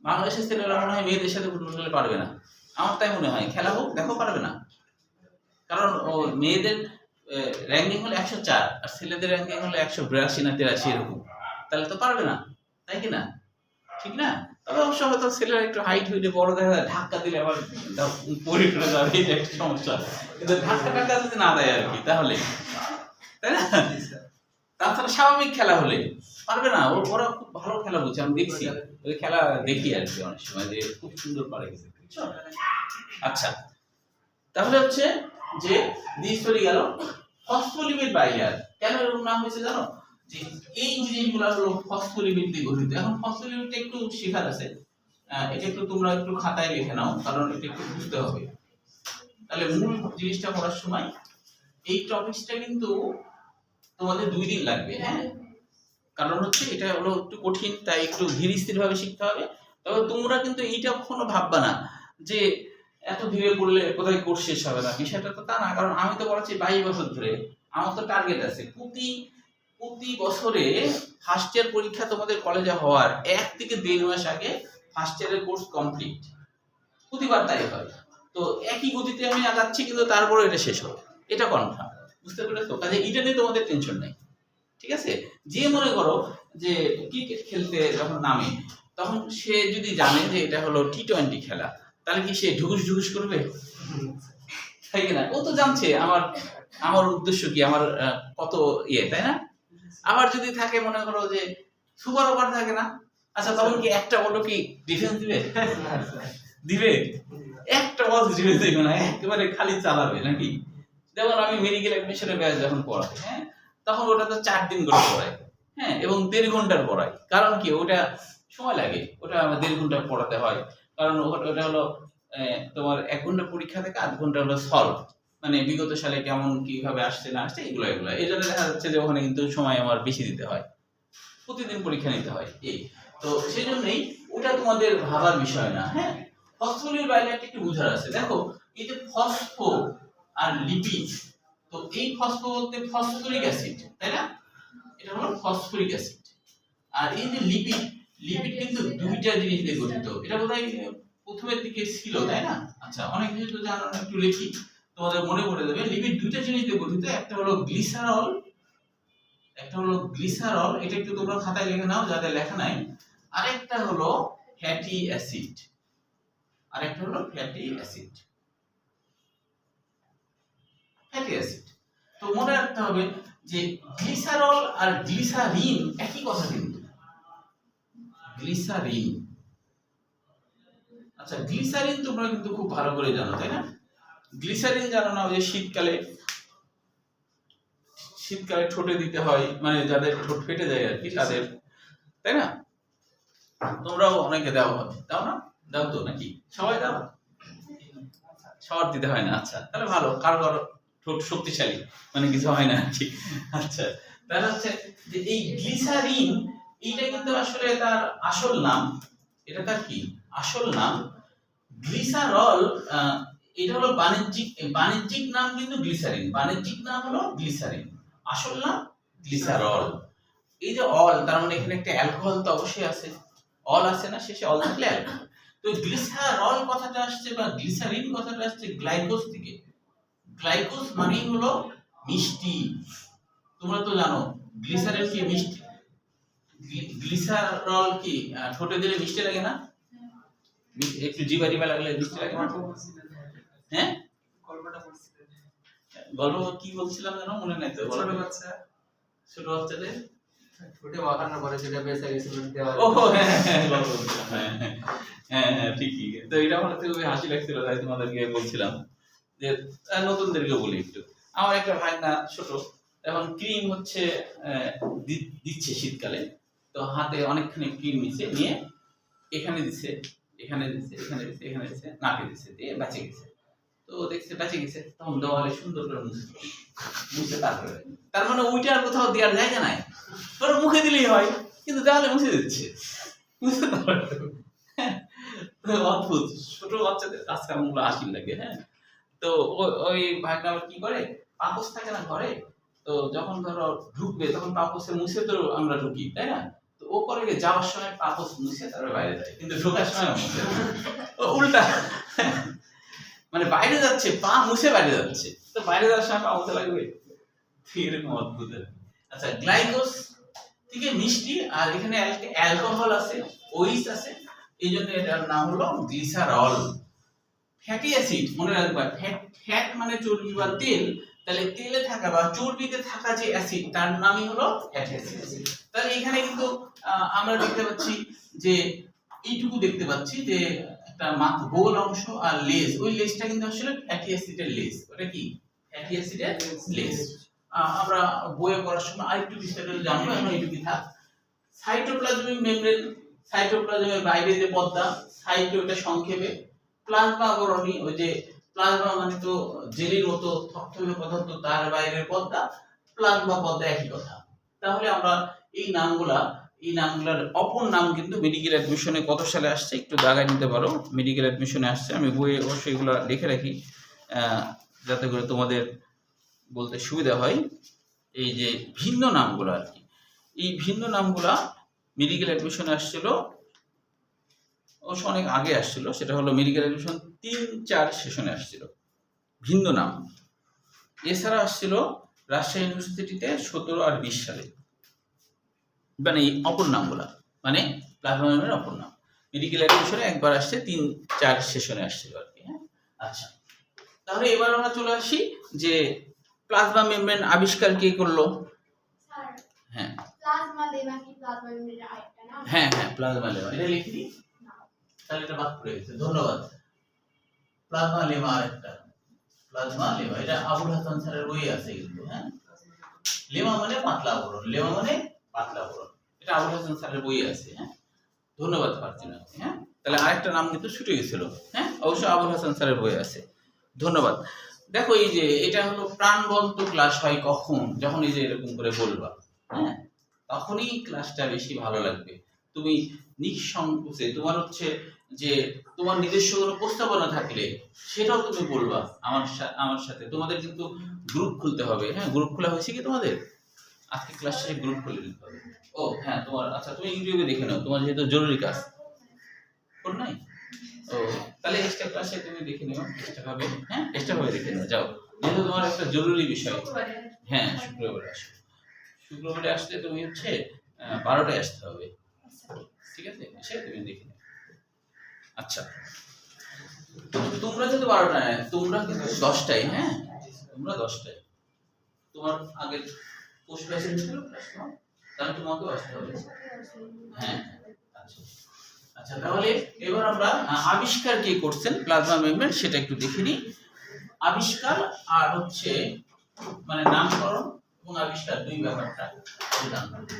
বাংলাদেশের ছেলেরা মনে হয় মেয়েদের সাথে ফুটবল খেলে পারবে না, আমার তাই মনে হয়। খেলা হোক, দেখো পারবে না, কারণ মেয়েদের র্যাঙ্কিং হলো 104 আর ছেলেদের র্যাঙ্কিং হলো 182 না 83 এরকম, তাহলে তো পারবে না, তাই কি না? ঠিক না? তবে অবশ্য হয়তো ছেলেরা একটু হাইট হইলে বড় দেখা যায়, ধাক্কা দিলে আবার পড়ে টরে যাবে, এই একটা সমস্যা। কিন্তু ধাক্কা যদি না দেয় আর কি, তাহলে তাই না? তাছাড়া স্বাভাবিক খেলা হলে পারবে না, ওরা খুব ভালো খেলা বুঝছে, আমি দেখছি ওই খেলা দেখি আর কি অনেক সময়, যে খুব সুন্দর পারে। আচ্ছা, তাহলে হচ্ছে যে দ্বিজ চলে গেল। ফসফোলিপিড বাইলেয়ার কেন এরকম নাম হয়েছে জানো? যে এই জিনিসগুলো হলো ফসফোলিপিড দিয়ে গঠিত। এখন ফসফোলিপিডটা একটু শেখার আছে, এটা একটু তোমরা একটু খাতায় লিখে নাও, কারণ এটা একটু বুঝতে হবে। তাহলে মূল জিনিসটা পড়ার সময় এই টপিকসটা কিন্তু তোমাদের 2 দিন লাগবে, হ্যাঁ, কারণ হচ্ছে এটা হলো একটু কঠিন, তাই একটু ধীর স্থির ভাবে শিখতে হবে। তবে তোমরা কিন্তু এইটা কখনো ভাববা না যে এত ধীরে পড়লে কোথায় কোর্স শেষ হবে না, বিষয়টা তো তা না। কারণ আমি তো পড়াচ্ছি 22 বছর ধরে, আমার তো টার্গেট আছে প্রতি বছরে ফার্স্ট ইয়ার পরীক্ষা তোমাদের কলেজে হওয়ার 1 থেকে 1.5 মাস আগে ফার্স্ট ইয়ারের কোর্স কমপ্লিট, প্রতিবার তাই হয়। তো একই গতিতে আমি আগাচ্ছি, কিন্তু তারপরে এটা শেষ হবে, এটা কনফার্ম। বুঝতে পেরেছো? কাজে এটা নিয়ে তোমাদের টেনশন নেই, ঠিক আছে? যে মনে করো যে ক্রিকেট খেলতে যখন নামে, তখন সে যদি জানে যে এটা হলো টি-20 খেলা, তাহলে কি সে ঢুকুস করবে? তাই না? ও তো জানছে আমার উদ্দেশ্য কি, আমার কত তাই না? আবার যদি থাকে মনে করো যে সুপার ওভার থাকে না, আচ্ছা তখন কি একটা বলো কি ডিফেন্স দিবে একটা বল দিবে দেবে না, একেবারে খালি চালাবে নাকি? যেমন আমি মেডিকেল অ্যাডমিশনের ব্যাচ যখন পড়াই, হ্যাঁ, তখন ওটা তো 4 দিন করে পড়াই, হ্যাঁ, এবং 1.5 ঘন্টার পড়াই। কারণ কি, ওটা সময় লাগে, ওটা আমার 1.5 ঘন্টা পড়াতে হয়। কারণ ওটা হলো তোমার 1 ঘন্টা পরীক্ষা থেকে 8 ঘন্টা হলো সলভ, মানে বিগত সালে কেমন কিভাবে আসছে না আসছে এগুলো। এই জন্য দেখা যাচ্ছে যে ওখানে কিন্তু সময় আমার বেশি দিতে হয়, প্রতিদিন পরীক্ষা নিতে হয়। তো সেই জন্যই ওটা তোমাদের ভাবার বিষয় না, হ্যাঁ। ফসফোলিপিড বাইলেয়ারটা একটু বুঝার আছে। দেখো এই যে ফসফো আর লিপিড, তো এই ফসফো বলতে ফসফরিক অ্যাসিড, তাই না? এটা হলো ফসফরিক অ্যাসিড। আর এই যে লিপিড কিন্তু 2টা জিনিস দিয়ে গঠিত। এটা বোধহয় প্রথমের দিকে ছিল, তাই না? আচ্ছা, অনেক কিছু তো জানো না, একটু লিখি, তোমাদের মনে পড়ে যাবে। লিপিড 2টা জিনিস দিয়ে গঠিত, একটা হলো গ্লিসারল, এটা একটু তোমরা খাতায় লিখে নাও যাদের লেখা নাই। আরেকটা হলো ফ্যাটি অ্যাসিড, তো মনে রাখতে হবে যে গ্লিসারল আর গ্লিসারিন একই কথা কিন্তু। গ্লিসারিন, আচ্ছা গ্লিসারিন তোমরা কিন্তু খুব ভালো করে জানো, তাই না? গ্লিসারিন জানো না, ওই যে শীতকালে ঠোঁটে দিতে হয়, মানে যাদের ঠোঁট ফেটে যায় আর কি তাদের, তাই না? তোমরাও অনেকে দাও না? দাও তো নাকি? সবাই দাও? সবার দিতে হয় না, আচ্ছা তাহলে ভালো। কারো ঠোঁট শক্তিশালী, মানে কিছু হয় না আর কি। আচ্ছা, তাহলে হচ্ছে যে এই গ্লিসারিন, এইটা কিন্তু আসলে তার আসল নাম, এটা তার কি আসল নাম? গ্লিসারল। এটা হলো বাণিজ্যিক নাম, কিন্তু গ্লিসারিন বাণিজ্যিক নাম হলো গ্লিসারিন, আসল নাম গ্লিসারল। এই যে অল, তার মানে এখানে একটা অ্যালকোহল তো অবশ্যই আছে, অল আছে না শেষে, অল থাকলে অ্যালকোহল। তো গ্লিসারল কথাটা আসছে বা গ্লিসারিন কথাটা আসছে গ্লাইকোজ থেকে। গ্লাইকোজ মানে হলো মিষ্টি। তোমরা তো জানো গ্লিসারিন কি মিষ্টি, গ্লিসারল কি ঠোঁটে দিলে মিষ্টি লাগে না? একটু জিবা লাগলে মিষ্টি লাগে না? হ্যাঁ, গল্প কি বলছিলাম জানো, মনে নাই তো? ছোট বাচ্চাদের ঠোঁটে মাখানোর পরে যেটা বেঁচে গেছিল দেওয়ালে। ও হ্যাঁ ঠিকই। তো এটা আমার খুবই হাসি লাগছিল, তাই তোমাদেরকে বলছিলাম যে নতুনদেরকে বলি একটু। আমার একটা ভাইনা ছোট, এখন ক্রিম হচ্ছে দিচ্ছে শীতকালে, তো হাতে অনেকখানি ক্রিম নিয়ে এখানে দিচ্ছে, নাকে দিচ্ছে, দিয়ে বেঁচে গেছে। তো দেখছে বেঁচে গেছে, তখন দেওয়ালে সুন্দর করে মুছে তারপরে, তার মানে ওইটা আর কোথাও দেওয়ার জায়গা নাই, ওর মুখে দিলেই হয়, কিন্তু দেওয়ালে মুছে দিচ্ছে। বুঝতে পারো? অদ্ভুত ছোট বাচ্চাদের কাজকামগুলো হাসি লাগে। হ্যাঁ, তো ওই ভাইটা কি করে, পাপোশ থাকে না ঘরে, তো যখন ধরো ঢুকবে তখন পাপোশে মুছে তো আমরা ঢুকি, তাই না? তো ও করে যাওয়ার সময় পাপোশ মুছে তারপরে বাইরে যায়, কিন্তু ঢোকার সময় মুছে উল্টা, মানে বাইরে যাচ্ছে পা মুছে বাইরে যাচ্ছে, তো বাইরে যাওয়ার সময় পা মুছে লাগবে, এরকম অদ্ভুত। আচ্ছা, গ্লাইকোজ থেকে মিষ্টি, আর এখানে অ্যালকোহল আছে, ওইস আছে, এই জন্য এটার নাম হলো গ্লিসারল। ফ্যাটি অ্যাসিড মনে রাখবা, ফ্যাট মানে চর্বি বা তেল, তাহলে তেলে থাকা বা চর্বিতে থাকা যে অ্যাসিড তার নামই হলো ফ্যাটি অ্যাসিড। তাহলে এখানে কিন্তু আমরা দেখতে পাচ্ছি যে এইটুকু দেখতে পাচ্ছি যে একটা গোল অংশ আর লেজ, ওই লেজটা কিন্তু আসলে ফ্যাটি অ্যাসিডের লেজ। ওটা কি ফ্যাটি অ্যাসিডের লেজ। আমরা বইয়ে পড়ার সময় আরেকটু বিস্তারিত জানবো, এখন এইটুকুই থাক। সাইটোপ্লাজমিক মেমব্রেন, সাইটোপ্লাজমের বাইরে যে পর্দা, সাইটো এটা সংক্ষেপে, প্লাজমা আবরণী, ওই যে প্লাজমা মানে তো জেলির মতো থকথকে পদার্থ, তার বাইরের পর্দা, প্লাজমা পর্দা একই কথা। তাহলে আমরা এই নামগুলোর অপর নাম কিন্তু মেডিকেল অ্যাডমিশনে কত সালে আসছে একটু দাগায় নিতে পারো। মেডিকেল অ্যাডমিশনে আসছে, আমি বইয়ে অবশ্যই এগুলো লিখে রাখি যাতে করে তোমাদের বলতে সুবিধা হয়। এই যে ভিন্ন নামগুলো আর কি, এই ভিন্ন নামগুলা মেডিকেল অ্যাডমিশনে আসছিল, অবশ্য অনেক আগে আসছিল, সেটা হলো মেডিকেল অ্যাডমিশন 3-4 সেশনে আসছিল ভিন্ন নাম। এছাড়া আসছিল রাজশাহী ইউনিভার্সিটিতে 17 আর 20 সালে, মানে এই অপর নামগুলা, মানে প্লাজমা মেমব্রেনের অপর নাম মেডিকেল অ্যাডমিশনে একবার আসছে, 3-4 সেশনে আসছিল আর কি। হ্যাঁ, আচ্ছা, তাহলে এবার আমরা চলে আসি যে প্লাজমা মেমব্রেন আবিষ্কার কে করলো? হ্যাঁ, প্লাজমা লেমা কি প্লাজমা মেমব্রেনের আরেকটা নাম? হ্যাঁ হ্যাঁ, প্লাজমা লেমা, এটা লিখে দিই, তাহলে এটা বাদ পড়ে গেছে। ধন্যবাদ। প্লাজমা লেমা আরেকটা, প্লাজমা লেমা, এটা আবুল হাসান স্যারের বইয়ে আছে কিন্তু। হ্যাঁ, লেমা মানে পাতলা আবরণ, লেমা মানে পাতলা আবরণ, এটা আবুল হাসান স্যারের বইয়ে আছে। হ্যাঁ, ধন্যবাদ ফারজিনা। হ্যাঁ, তাহলে আরেকটা নাম কিন্তু ছুটে গেছিল। হ্যাঁ, অবশ্য আবুল হাসান স্যারের বইয়ে আছে, ধন্যবাদ। দেখো এই যে এটা হলো প্রাণবন্ত ক্লাস হয় কখন, যখন এই যে এরকম করে বলবা, হ্যাঁ, তখনই ক্লাসটা বেশি ভালো লাগবে। তুমি নিঃসংকোচে, তোমার হচ্ছে যে তোমার নিজস্ব কোনো প্রস্তাবনা থাকলে সেটাও তুমি বলবা আমার সাথে। তোমাদের কিন্তু গ্রুপ খুলতে হবে। হ্যাঁ, গ্রুপ খোলা হয়েছে কি তোমাদের? আজকে ক্লাস শেষে গ্রুপ খুলে দিতে হবে। ও হ্যাঁ, তোমার আচ্ছা, তুমি ইউটিউবে দেখে নাও, তোমার যেহেতু জরুরি কাজ কোন নাই। ও তাহলে এক্সট্রা ক্লাসে তুমি দেখে নিও, এক্সট্রা ভাবে। হ্যাঁ, এক্সট্রা ভাবে দেখে নিও, যাও, যেহেতু তোমার একটা জরুরি বিষয়। হ্যাঁ, শুক্রবারে আসো, শুক্রবারে আসলে তুমি হচ্ছে 12টায় আসতে হবে, ঠিক আছে? এসে তুমি দেখে নিও। আচ্ছা, তোমরা কিন্তু 12টায়, তোমরা কিন্তু 10টায়। হ্যাঁ, তোমরা 10টায়, তোমার আগের পোস্ট ক্লাসে ছিল ক্লাস, তাহলে তোমাকেও আসতে হবে। হ্যাঁ, আচ্ছা আচ্ছা, তাহলে এবার আমরা আবিষ্কার কে করছেন প্লাজমা মেমব্রেন সেটা একটু দেখে নিই। আবিষ্কার আর হচ্ছে মানে নামকরণ এবং আবিষ্কার দুই ব্যাপারটা জানতে হবে।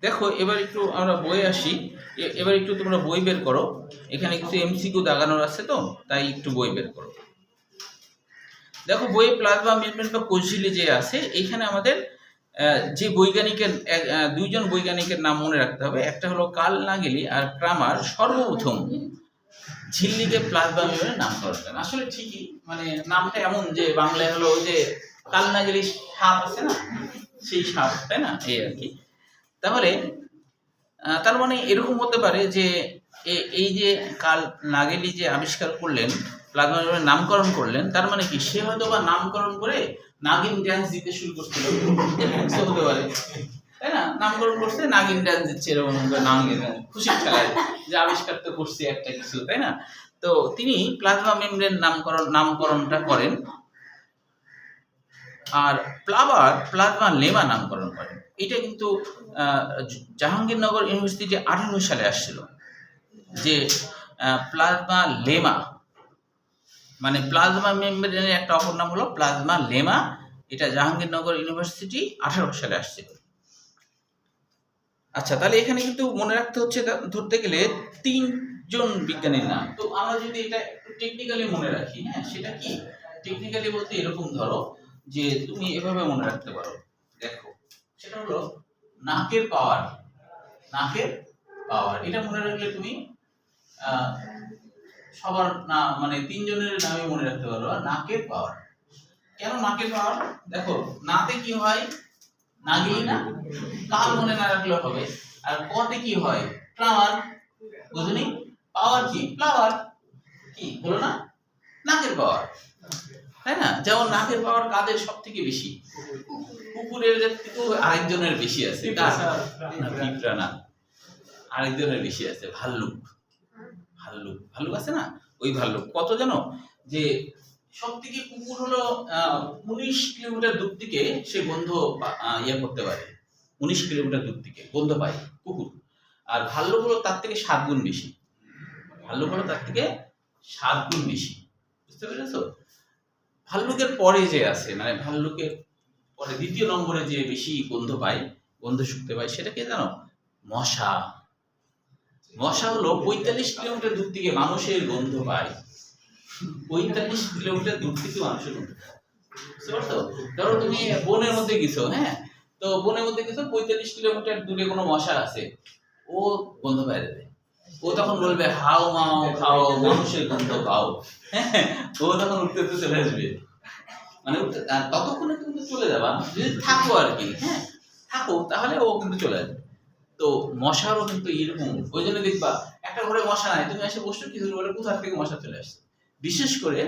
দেখো এবার একটু আমরা বই আসি, এবার একটু তোমরা বই বের করো, এখানে কিছু এমসিকিউ দাগানোর আছে তো, তাই একটু বই বের করো। দেখো বইয়ে প্লাজমা মেমব্রেন বা কোষঝিল্লি যে আছে, এখানে আমাদের যে বৈজ্ঞানিকের দুইজন বৈজ্ঞানিকের নাম মনে রাখতে হবে। একটা হলো কার্ল নাগেলি আর ক্রামার সর্বপ্রথম ঝিল্লিকে প্লাজমা মেমব্রেনের নামকরণ করেন। আসলে ঠিকই, মানে নামটা এমন যে বাংলায় হলো ওই যে কার্ল নাগেলি সাপ আছে না, সেই সাপ, তাই না, এই আর কি। তাহলে তার মানে এরকম হতে পারে যে এই যে কার্ল নাগেলি যে আবিষ্কার করলেন, প্লাজমা মেমব্রেনের নামকরণ করলেন, তার মানে কি সে হয়তো বা নামকরণ করে নাগিন ড্যান্স দিতে শুরু করছিল, হতে পারে, তাই না? নামকরণ করছে, নাগিন ড্যান্স দিচ্ছে, এরকম নাগিন খুশি খেলায় যে আবিষ্কার তো করছে একটা কিছু, তাই না? তো তিনি প্লাজমা মেমব্রেন নামকরণটা করেন, আর প্লাজমা লেমা নামকরণ করেন। এটা কিন্তু জাহাঙ্গীরনগর ইউনিভার্সিটি 18 সালে আসছিল যে প্লাজমা লেমা, মানে প্লাজমা মেমব্রেনের একটা অপর নাম হলো প্লাজমা লেমা। এটা জাহাঙ্গীরনগর ইউনিভার্সিটি 18 সালে আসছিল। আচ্ছা, তাহলে এখানে কিন্তু মনে রাখতে হচ্ছে, ধরতে গেলে 3জন বিজ্ঞানীর নাম। তো আমরা যদি এটা একটু টেকনিক্যালি মনে রাখি, হ্যাঁ, সেটা কি টেকনিক্যালি বলতে এরকম ধরো যে তুমি এভাবে মনে রাখতে পারো। দেখো, সেটা হলো নাকের পাওয়ার, নাকের পাওয়ার, এটা মনে রাখলে তুমি সবার না মানে 3জনের নামে মনে রাখতে পারো। নাকের পাওয়ার, কেন নাকের পাওয়ার? দেখো নাতে কি হয়, নাগিলি না, কাল মনে না রাখলে হবে। আর কতে কি হয়, ফ্লাওয়ার, বুঝুনি? পাওয়ার কি, ফ্লাওয়ার, কি হলো না, নাকের পাওয়ার, তাই না? যেমন নাকের পাওয়ার কাদের সব থেকে বেশি? কুকুরের কিন্তু আরেকজনের বেশি আছে, পিঁপড়া না, আরেকজনের বেশি আছে, ভাল্লুক, ভাল্লুক আছে না, ওই ভাল্লুক কত জানো, যে সব থেকে কুকুর হলো 19 কিলোমিটার দূর থেকে সে গন্ধ ইয়ে করতে পারে, 19 কিলোমিটার দূর থেকে গন্ধ পায় কুকুর। আর ভাল্লুক হলো তার থেকে 7 গুণ বেশি, ভাল্লুক হলো তার থেকে 7 গুণ বেশি, বুঝতে পেরেছো? ভাল্লুকের পরে যে আছে, মানে ভাল্লুকের পরে দ্বিতীয় নম্বরে যে বেশি গন্ধ পায়, গন্ধ শুকতে পায়, সেটা কে জানো? মশা। মশা হলো 45 কিলোমিটার দূর থেকে মানুষের গন্ধ পায়, 45 কিলোমিটার দূর থেকে মানুষের গন্ধ পায়, বুঝতে পারছো? ধরো তুমি বনের মধ্যে গেছো, হ্যাঁ, তো বনের মধ্যে গেছো, 45 কিলোমিটার দূরে কোনো মশা আছে, ও গন্ধ পায় দেবে, ও তখন বলবে হাও মাও খাও, মানুষের গন্ধ পাও, হ্যাঁ, ও তখন উঠতে উঠতে চলে আসবে, মানে ততক্ষণে কিন্তু চলে যাবা যদি থাকো আর কি, হ্যাঁ, থাকো তাহলে ও কিন্তু চলে আসবে। তো মশারও কিন্তু এরকম, ওই জন্য দেখবা একটা ঘরে মশা নাই, তুমি এসে বসছো কিছু ঘরে কোথা থেকে মশা চলে আসছে। বিশেষ করে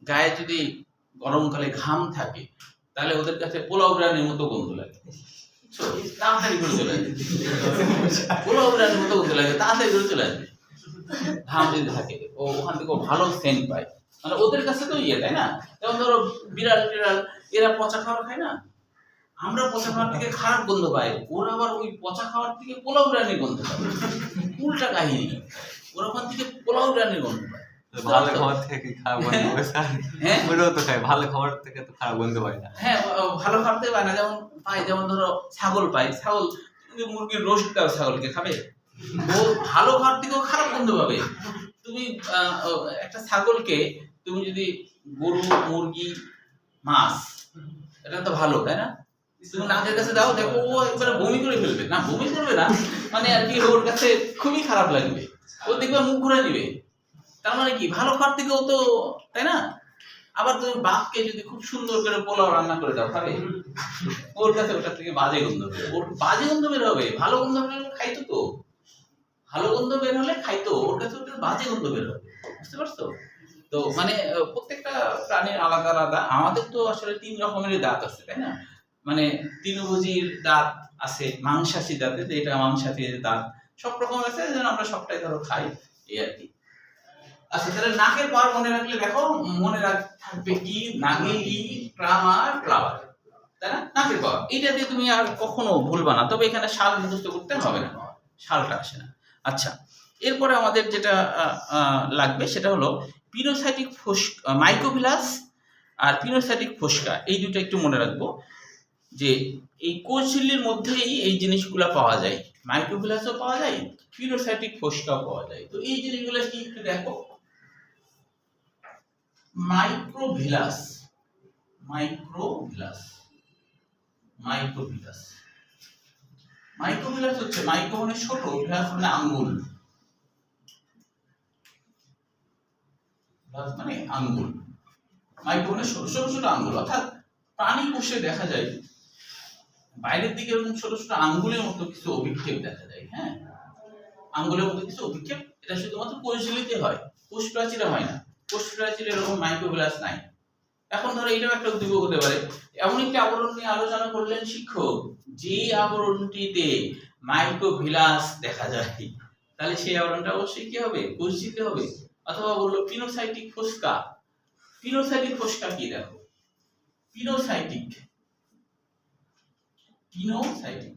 গায়ে যদি গরমকালে ঘাম থাকে, তাহলে ওদের কাছে পোলাও রানের মতো গন্ধ লাগে, তাড়াতাড়ি করে চলে আসবে, পোলাও রানের মতো গন্ধ লাগে, তাড়াতাড়ি করে চলে আসবে। ঘাম যদি থাকে ও ওখান থেকে ভালো সেন্ট পায়, মানে ওদের কাছে তো ইয়ে, তাই না? যেমন ধরো বিড়াল টিড়াল এরা পচা খাবার খায় না, আমরা পচা খাওয়ার থেকে খারাপ গন্ধ পাই, ওরা আবার ওই পচা খাওয়ার থেকে পোলাও রানের গন্ধ পায়, উল্টা কাহিনী, ওরা ওখান থেকে পোলাও রানের গন্ধ পায়। ভালো খাবার থেকে খারাপ গন্ধ পায় স্যার, হ্যাঁ ওরাও তো খায়, ভালো খাবার থেকে তো খারাপ গন্ধ পায় না। হ্যাঁ, ভালো খাবার থেকে পায় না, যেমন পায়, যেমন ধরো ছাগল পায়, ছাগল তুমি মুরগির রোস্ট দাও ছাগলকে খাবে, ও ভালো খাবার থেকেও খারাপ গন্ধ পাবে। তুমি একটা ছাগলকে তুমি যদি গরু, মুরগি, মাছ, এটা তো ভালো, তাই না? তুমি নাকের কাছে দাও, দেখো ও একবারে বমি করে ফেলবে, না বমি করবে না, মানে আর কি ওর কাছে খুবই খারাপ লাগবে, ও দেখবে মুখ ঘুরে দিবে। তার মানে কি ভালো খাবার থেকেও তো, তাই না? আবার তুমি বাঘকে যদি খুব সুন্দর করে পোলাও রান্না করে দাও, খাবে? ওর কাছে ওটার থেকে বাজে গন্ধ বের হবে, ওর বাজে গন্ধ বের হবে, ভালো গন্ধ বের হলে খাইতো তো, ভালো গন্ধ বের হলে খাইতো, ওর কাছে ওটার বাজে গন্ধ বের হবে, বুঝতে পারছো? তো মানে প্রত্যেকটা প্রাণীর আলাদা আলাদা, আমাদের তো আসলে 3 রকমের দাঁত আছে, তাই না? মানে তৃণভোজীর দাঁত আছে, মাংসাশী দাঁত, এটা মাংসাশী দাঁত, সব রকম আছে, যেন আমরা সবটাই ধরো খাই, এই আর কি। আচ্ছা, তাহলে নাকের পাওয়ার মনে রাখলে দেখো, মনে থাকবে কি, নাগেলি, ট্রামার, ফ্লাওয়ার, তাই না? নাকের পাওয়ার, এটা দিয়ে তুমি আর কখনো ভুলবা না, তবে এখানে সাল মুখস্থ করতে হবে না, সালটা আসে না। আচ্ছা, এরপরে আমাদের যেটা লাগবে সেটা হলো পিনোসাইটিক মাইক্রোভিলাস আর পিনোসাইটিক ফোস্কা, এই দুটো একটু মনে রাখবো, যে এই কোষঝিল্লির মধ্যেই এই জিনিসগুলো পাওয়া যায়, মাইক্রোভিলাসও পাওয়া যায়, পিনোসাইটিক ফোস্কাও পাওয়া যায়। তো এই জিনিসগুলো কি একটু দেখো। মাইক্রোভিলাস, মাইক্রোভিলাস, মাইক্রোভিলাস, মাইক্রোভিলাস হচ্ছে, মাইক্রো মানে ছোট, ভিলাস মানে আঙ্গুল, ভিলাস মানে আঙ্গুল, মাইক্রো মানে ছোট ছোট ছোট আঙ্গুল, অর্থাৎ প্রাণী কোষে দেখা যায় বাইরের দিকে এরকম ছোট ছোট আঙ্গুলের মতো কিছু অভিক্ষেপ দেখা যায়, হ্যাঁ, আঙ্গুলের মতো কিছু অভিক্ষেপ, এটা শুধুমাত্র কোষঝিল্লিতে হয়, কোষ প্রাচীরে হয় না, কোষ প্রাচীরে এরকম মাইক্রোভিলাস নাই। এখন ধরো এটাও একটা উদ্দীপক হতে পারে, এমন একটি আবরণ নিয়ে আলোচনা করলেন শিক্ষক, যে আবরণটিতে মাইক্রোভিলাস দেখা যায়, তাহলে সেই আবরণটা অবশ্যই কি হবে? কোষঝিল্লি হবে। অথবা বললো পিনোসাইটিক ফোস্কা, পিনোসাইটিক ফোস্কা কি দেখো, পিনোসাইটিক, পিনোসাইটিক,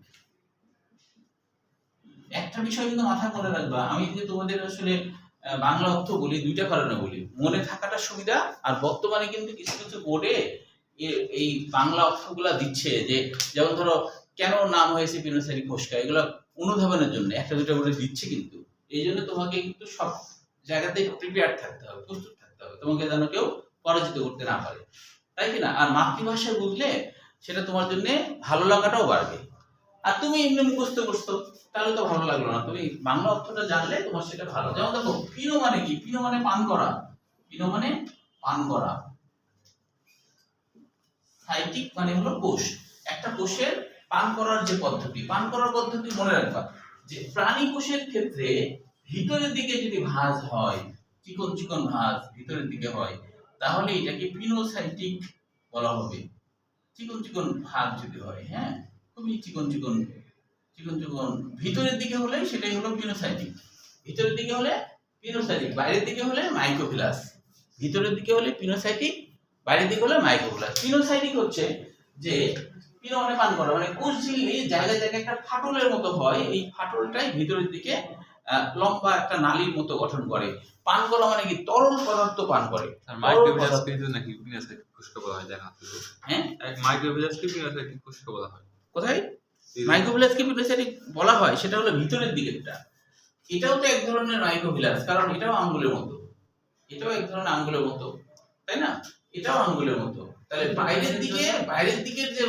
একটা বিষয় কিন্তু মাথায় মনে রাখবা, আমি যে তোমাদের আসলে বাংলা অর্থ বলি দুইটা কারণে বলি, মনে থাকাটা সুবিধা, আর বর্তমানে কিন্তু কিছু কিছু বোর্ডে এই বাংলা অর্থগুলা দিচ্ছে, যে যেমন ধরো কেন নাম হয়েছে পিনোসাইটিক ফোস্কা, এগুলো অনুধাবনের জন্য একটা দুটো বোর্ডে দিচ্ছে, কিন্তু এই জন্য তোমাকে কিন্তু সব জায়গাতে প্রিপেয়ার থাকতে হবে, প্রস্তুত থাকতে হবে, তোমাকে যেন কেউ পরাজিত করতে না পারে, তাই কি না? আর মাতৃভাষা বুঝলে সেটা তোমার জন্য ভালো লাগাটাও বাড়বে। আর তুমি এমনি মুখস্থ করছো তাহলে তো ভালো লাগলো না, তুমি বাংলা অর্থটা জানলে তোমার সেটা ভালো। যেমন দেখো পিনো মানে কি, পিনো মানে পান করা, পিনো মানে পান করা, সাইটিক মানে হলো কোষ, একটা কোষের পান করার যে পদ্ধতি, পান করার পদ্ধতি মনে রাখবা, যে প্রাণী কোষের ক্ষেত্রে ভিতরের দিকে যদি ভাঁজ হয়, চিকন চিকন ভাঁজ ভিতরের দিকে হয়, তাহলে এটাকে পিনোসাইটিক বলা হবে। চিকন চিকন ভাঁজ যদি হয়, হ্যাঁ, খুবই চিকন চিকন চিকন চিকন ভিতরের দিকে হলে সেটাই হলো পিনোসাইটিক, ভিতরের দিকে হলে পিনোসাইটিক, বাইরের দিকে হলে মাইক্রোভিলাস, ভিতরের দিকে হলে পিনোসাইটিক, বাইরের দিকে হলে মাইক্রোভিলাস। পিনোসাইটিক হচ্ছে যে পিনো মানে পান করা, মানে কোষ ঝিল্লি জায়গায় জায়গায় একটা ফাটলের মতো হয়, এই ফাটলটাই ভিতরের দিকে লম্বা একটা নালীর মতো গঠন করে। পান করা মানে কি তরল পদার্থ পান করে। আর মাইক্রোভিলাস কিন্তু নাকি পিনোসাইটিক কোষকে বলা হয় জানা আছে। হ্যাঁ, এক মাইক্রোভিলাস কি পিনোসাইটিক কোষকে বলা হয়। কোথায় মাইক্রোভিলাসকে পিনোসাইটিক বলা হয় সেটা হলো ভিতরের দিকেরটা। এটাও তো এক ধরনের মাইক্রোভিলাস, কারণ এটাও আঙ্গুলের মতো, এটাও এক ধরনের আঙ্গুলের মতো, তাই না? এটাও আঙ্গুলের মতো। তাহলে বাইরের দিকের যে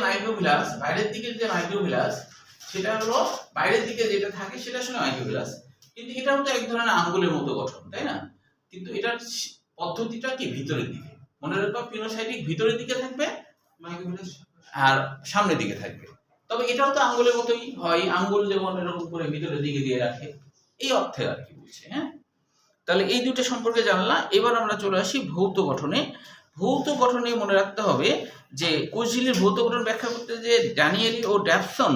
মাইক্রোভিলাস, সেটা হলো বাইরের দিকে যেটা থাকে সেটা আসলে মাইক্রোভিলাস, কিন্তু এটাও তো এক ধরনের আঙ্গুলের মতো গঠন, তাই না? কিন্তু এটার পদ্ধতিটা কি ভিতরের দিকে। মনে রাখবা পিনোসাইটিক ভিতরের দিকে থাকবে, মাইক্রোভিলাস আর সামনের দিকে থাকবে। তবে এটাও তো আঙ্গুলের মতোই হয়, আঙ্গুল যেমন এরকম করে ভিতরের দিকে দিয়ে রাখে, এই অর্থে আর কি বলছে। হ্যাঁ, তাহলে এই দুটো সম্পর্কে জানলা। এবার আমরা চলে আসি ভৌত গঠনে। ভৌত গঠনে মনে রাখতে হবে যে কোষঝিল্লির ভৌত গঠন ব্যাখ্যা করতে যে ড্যানিয়েলি ও ড্যাপসন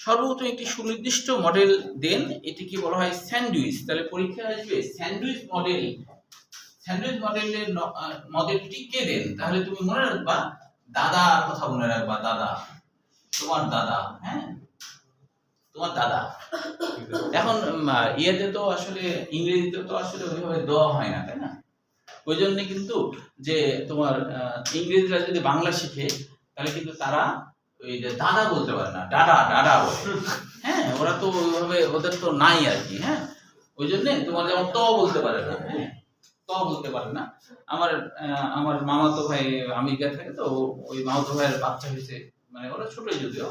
সর্বপ্রথম একটি সুনির্দিষ্ট মডেল দেন, এটিকে বলা হয় স্যান্ডউইচ। তাহলে পরীক্ষায় আসবে স্যান্ডউইচ মডেলের মডেলটি কে দেন? তাহলে তুমি মনে রাখবা দাদার কথা মনে রাখবা, দাদা, তোমার দাদা। হ্যাঁ, তোমার দাদা। এখন ইয়েতে তো আসলে ইংরেজিতে তো আসলে ওইভাবে দেওয়া হয় না, তাই না? ওই জন্য কিন্তু যে তোমার ইংরেজরা যদি বাংলা শিখে তাহলে কিন্তু তারা ওই যে দাদা বলতে পারে না, ডাডা বলে। হ্যাঁ, ওরা তো ওইভাবে ওদের তো নাই আর কি। হ্যাঁ, ওই জন্য তোমার যেমন ত বলতে পারে না, হ্যাঁ, ত বলতে পারে না। আমার মামাতো ভাই আমেরিকা থাকে, তো ওই মামাতো ভাইয়ের বাচ্চা হয়েছে, মানে ওরা ছোটই যদিও,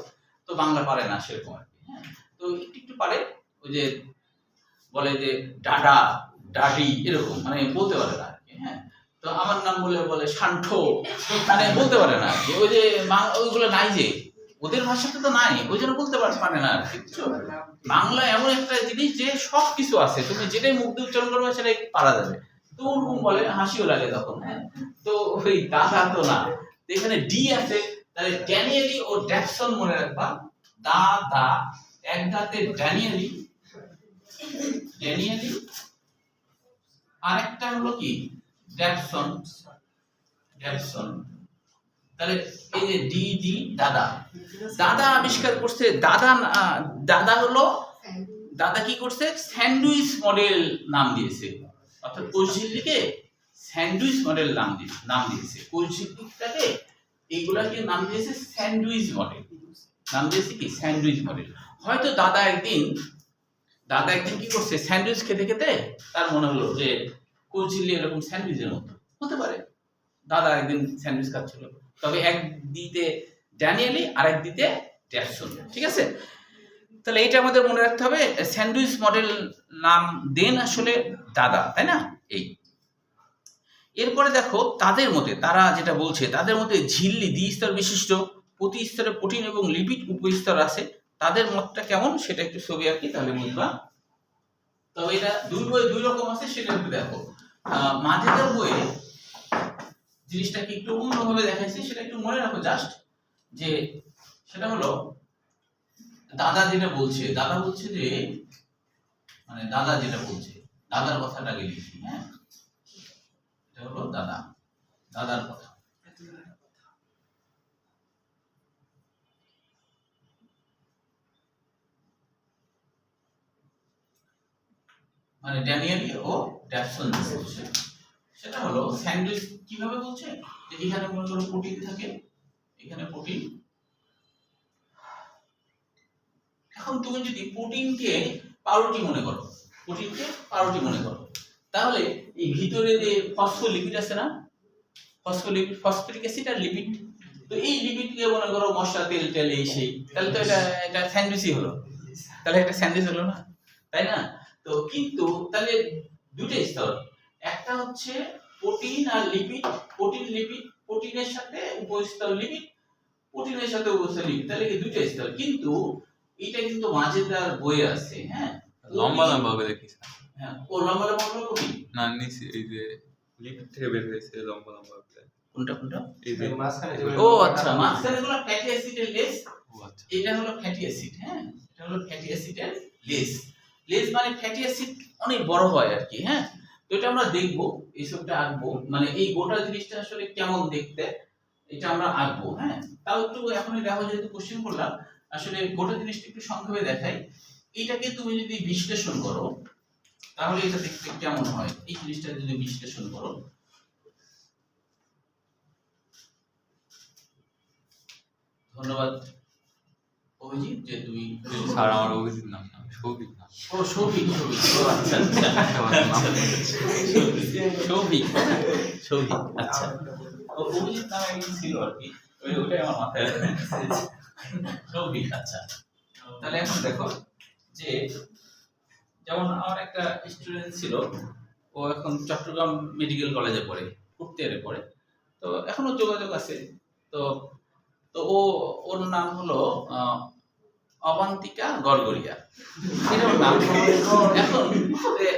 তো বাংলা পারে না সেরকম আর কি। হ্যাঁ, তো একটু পারে, ওই যে বলে যে ডাডা, ডাডি, এরকম মানে বলতে পারে না আর কি। হ্যাঁ, তো আমার নাম বলে শান্ঠ, মানে বলতে পারে না। ওই যে ওইগুলো নাই, যে ওদের ভাষাতে তো নাই, ওই জন্য বলতে পারে না আর কি। বাংলা এমন একটা জিনিস যে সব কিছু আছে, তুমি যেটাই মুখ দিয়ে উচ্চারণ করবে সেটাই পারা যাবে। তো ওরকম বলে, হাসিও লাগে তখন। হ্যাঁ, তো ওই দাদা তো না, এখানে ডি আছে, তাহলে ড্যানিয়েলি ও ড্যাপসন মনে রাখবা। দাদা এক দাঁতে ড্যানিয়েলি, আর একটা হলো কি ড্যাপসন। তাহলে এই যে ডি দাদা আবিষ্কার করছে। দাদা হলো, দাদা কি করছে? স্যান্ডউইচ মডেল নাম দিয়েছে, অর্থাৎ কোষঝিল্লিকে স্যান্ডউইচ মডেল নাম দিয়েছে। কোষঝিল্লিটাকে এইগুলাকে নাম দিয়েছে স্যান্ডউইচ মডেল, কি স্যান্ডউইচ মডেল। হয়তো দাদা একদিন কি করছে, স্যান্ডউইচ খেতে খেতে তার মনে হলো যে কোষঝিল্লি এরকম স্যান্ডউইচের মতো হতে পারে। দাদা একদিন স্যান্ডউইচ খাচ্ছিল, তবে এক দিতে ড্যানিয়েলি আর এক দিতে ড্যাপসন। ঠিক আছে, তাহলে এইটা আমাদের মনে রাখতে হবে। স্যান্ডউইচ মডেল নাম দেন আসলে দাদা, তাই না? এই এরপরে দেখো তাদের মতে, তারা যেটা বলছে, তাদের মতে ঝিল্লি দ্বিস্তর বিশিষ্ট, প্রতি স্তরে প্রোটিন এবং লিপিড উপস্তর আছে। তাদের মতটা কেমন সেটা একটু ছবি আঁকি, তাহলে বুঝবা। তবে এটা দুই রকম আছে, সেটা একটু দেখো। মাঝের বইয়ে জিনিসটাকে একটু অন্যভাবে দেখাইছে, সেটা একটু মনে রাখো জাস্ট, যে সেটা হলো দাদা যেটা বলছে, যে মানে দাদা যেটা বলছে, দাদার কথাটাকে লিখি। হ্যাঁ, এটা হলো দাদার কথা। মানে ড্যানিয়েলি ও ড্যাপসন বলছে, সেটা হলো স্যান্ডউইচ কিভাবে বলছে, যে এখানে মনে করো প্রোটিন থাকে, এখানে প্রোটিন। এখন তুমি যদি প্রোটিনকে পাউরুটি মনে করো, তাহলে এই ভিতরে যে ফসফোলিপিড আছে না, ফসফরিক অ্যাসিড আর লিপিড, তো এই লিপিডকে মনে করো মশলা, তেল এই সেই, তাহলে তো এটা স্যান্ডউইচই হলো। তাহলে এটা স্যান্ডউইচ হলো না, তাই না? তো কিন্তু তাহলে দুটো স্তর, একটা হচ্ছে প্রোটিন আর লিপিড, প্রোটিনের সাথে উপস্তর লিপিড, প্রোটিনের সাথে উপস্তর লিপিড, তাহলে কি দুটো স্তর। কিন্তু এটা কিন্তু মাঝেদার বইয়ে আছে। হ্যাঁ, লম্বা হবে দেখিস। হ্যাঁ, ও লম্বা হলো প্রোটিন না, নিচে এই যে লিপিড থেকে বের হয়েছে লম্বা কোনটা এই যে মাঝখানে। ও আচ্ছা, মাঝখানে হলো ফ্যাটি অ্যাসিডের লেস। ও আচ্ছা, এটা হলো ফ্যাটি অ্যাসিড। হ্যাঁ, এটা হলো ফ্যাটি অ্যাসিডের লেস। মানে ফ্যাটি অ্যাসিড অনেক বড় হয় আর কি। হ্যাঁ, তো এটা আমরা দেখবো, এই ছবিটা আঁকবো, মানে এই গোটা জিনিসটা আসলে কেমন দেখতে এটা আমরা আঁকবো। হ্যাঁ, তাও একটু এখনই দেখো, যেহেতু কোশ্চেন করলাম, আসলে গোটা জিনিসটা একটু সংক্ষেপে দেখাই। এটাকে তুমি যদি বিশ্লেষণ করো তাহলে এটা দেখতে কেমন হয়, এই জিনিসটা যদি বিশ্লেষণ করো। ধন্যবাদ অভিজিৎ যে তুমি স্যার আমার অভিজিৎ নাম না, সৌভিক নাম। ও সৌভিক, সৌভিক, ও আচ্ছা আচ্ছা সৌভিক, সৌভিক, আচ্ছা। ও অভিজিৎ নামে একজন ছিল আর কি, ওইটাই আমার মাথায় সৌভিক। আচ্ছা, তাহলে এখন দেখো যে যেমন আমার একটা স্টুডেন্ট ছিল, ও এখন চট্টগ্রাম মেডিকেল কলেজে পড়ে, ফোর্থ ইয়ারে পড়ে, তো এখনো যোগাযোগ আছে। তো তো ওর নাম হলো অবান্তিকা গড়গড়িয়া, এটা ওর নাম। এখন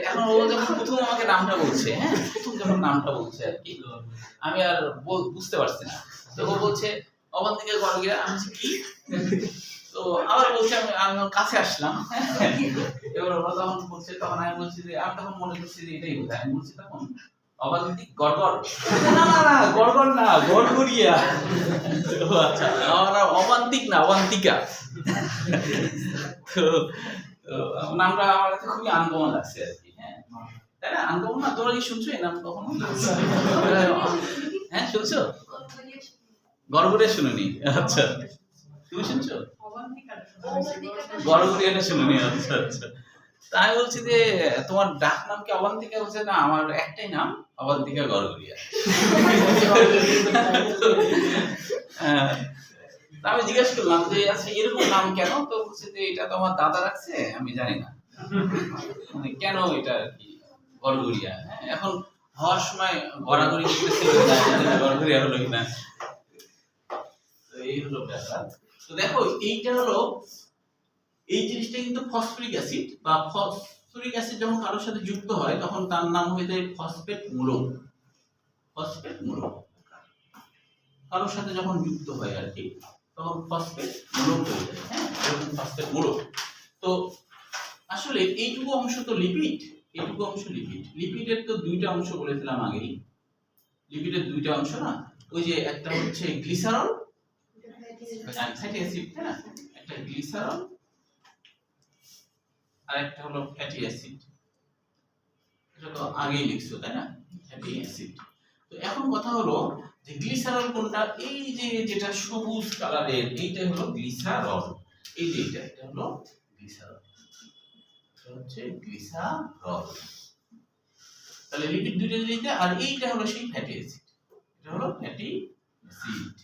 এখন ও যখন প্রথম আমাকে নামটা বলছে, হ্যাঁ প্রথম যখন নামটা বলছে আর কি, আমি আর বুঝতে পারছি না। তো ও বলছে অবান্তিকা গড়গড়িয়া, আমি বলছি কি? তো আবার বলছে, আমি কাছে আসলাম, এবার ওরা তখন বলছে, তখন আমি বলছি যে, আমি তখন মনে করছি যে এটাই বোধহয়, আমি বলছি তখন অবান্তিক গড়গড়, না না না গড়গড় না, গড়গড়িয়া। ও আচ্ছা, আমার অবান্তিক না, অবান্তিকা। তো নামটা আমার কাছে খুবই আনকমন লাগছে আর কি। হ্যাঁ, তাই না? আনকমন না? তোমরা কি শুনছো এই নাম কখনো? হ্যাঁ শুনছো? গড়গড়িয়া শুনুনি? আচ্ছা, তুমি শুনছো? গড়গড়িয়াটা শুনুনি? আচ্ছা আচ্ছা। তাই বলছি যে তোমার ডাক নাম কি অবান্তিকা? বলছে না, আমার একটাই নাম, অবান্তিকা গড়গড়িয়া। আমি জিজ্ঞেস করলাম যে আচ্ছা এরকম নাম কেন? তো বলছে যে এটা তো আমার দাদা রাখছে, আমি জানি না মানে কেন এটা আর কি গড়গড়িয়া। হ্যাঁ, এখন হওয়ার সময় গড়াগড়ি করতেছিল, গড়গড়িয়া হলো কিনা। তো এই হলো ব্যাপার। তো দেখো এইটা হলো, এই জিনিসটা কিন্তু ফসফরিক অ্যাসিড, বা ফসফরিক অ্যাসিড যখন কারোর সাথে যুক্ত হয় তখন তার নাম হয়ে যায় ফসফেট মূলক। ফসফেট মূলক কারোর সাথে যখন যুক্ত হয় আর কি, তখন ফসফেট মূলক হয়ে যায়। হ্যাঁ, এরকম ফসফেট মূলক। তো আসলে এইটুকু অংশ তো লিপিড, এইটুকু অংশ লিপিড। লিপিডের তো দুইটা অংশ বলেছিলাম আগেই, লিপিডের দুইটা অংশ না, ওই যে একটা হচ্ছে গ্লিসারল ফ্যাটি অ্যাসিড, হ্যাঁ একটা গ্লিসারল আর একটা হলো ফ্যাটি অ্যাসিড। এটা তো আগেই লিখছো তাই না, ফ্যাটি অ্যাসিড। তো এখন কথা হলো যে গ্লিসারল কোনটা? এই যে যেটা সবুজ কালারের, এইটা হলো গ্লিসারল। এই যে এটা হলো গ্লিসারল, এটা হচ্ছে গ্লিসারল। তাহলে লিপিড দুইটা দিতে, আর এইটা হলো সেই ফ্যাটি অ্যাসিড, এটা হলো ফ্যাটি অ্যাসিড,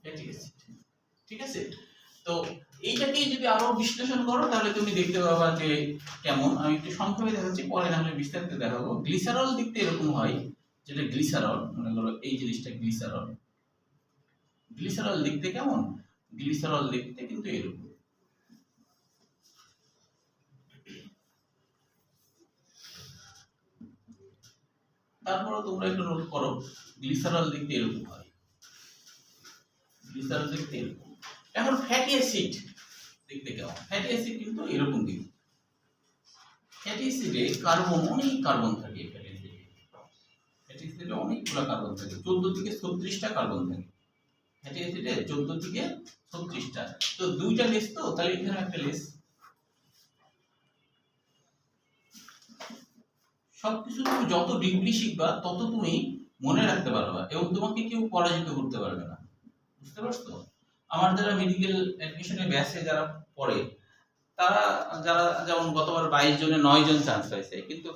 ফ্যাটি অ্যাসিড। ঠিক আছে? তো এইটাকে যদি আরো বিশ্লেষণ করো তাহলে তুমি দেখতে পাবা যে কেমন। আমি একটু সংক্ষেপে দেখাচ্ছি, পরে না হলে বিস্তারিত দেখাবো। গ্লিসারল দেখতে এরকম হয়, যেটা গ্লিসারল, মনে করো এই জিনিসটা গ্লিসারল। গ্লিসারল দেখতে কেমন? গ্লিসারল দেখতে কিন্তু এরকম। তারপরে তোমরা একটু নোট করো, গ্লিসারল দেখতে এরকম হয়, গ্লিসারল দেখতে এরকম। এখন ফ্যাটি অ্যাসিড দেখতে কেমন? ফ্যাটি অ্যাসিড কিন্তু এরকম দেখতে। ফ্যাটি অ্যাসিডে কার্বন, অনেক কার্বন থাকে। ফ্যাটি অ্যাসিডে অনেকগুলো কার্বন থাকে, 14 থেকে 36টা কার্বন থাকে ফ্যাটি অ্যাসিডে, 14 থেকে 36টা। তো দুইটা লেস, তো তাহলে এখানে একটা লেস। সবকিছু তুমি যত ডিপলি শিখবা তত তুমি মনে রাখতে পারবা, এবং তোমাকে কেউ পরাজিত করতে পারবে না। বুঝতে পারছো? আমার যারা মেডিকেল অ্যাডমিশনের ব্যাচে যারা পড়ে, তারা যারা যেমন গতবার 22 জনে 9 জন চান্স পাইছে, কিন্তু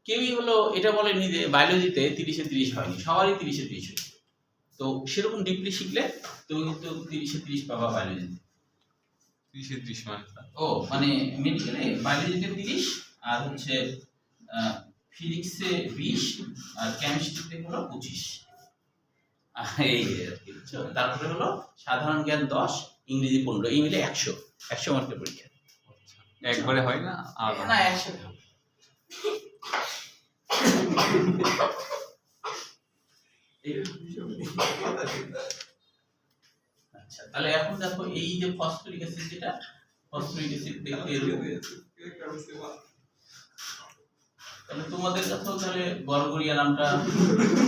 কেউই হলো এটা বলেনি যে বায়োলজিতে 30-এ 30 হয়নি, সবারই 30-এ 30 হয়েছে। তো সেরকম ডিপলি শিখলে তুমি কিন্তু 30-এ 30 পাবা বায়োলজিতে। 30-এ 30 মানে ও মানে মেডিকেলে বায়োলজিতে 30, আর হচ্ছে ফিজিক্সে 20, আর কেমিস্ট্রিতে হলো 25। এই আর কি। তারপরে হলো সাধারণ জ্ঞান 10, ইংরেজি 15, এই মিলে 100 মার্কের পরীক্ষা। একবারে হয় না, আর না একসাথে হবে। আচ্ছা, তাহলে এখন দেখো এই যে ফসফরিক অ্যাসিড, যেটা ফসফরিক অ্যাসিড দেখতে এরকম, তাহলে তোমাদের কাছেও তাহলে গড়গড়িয়া নামটা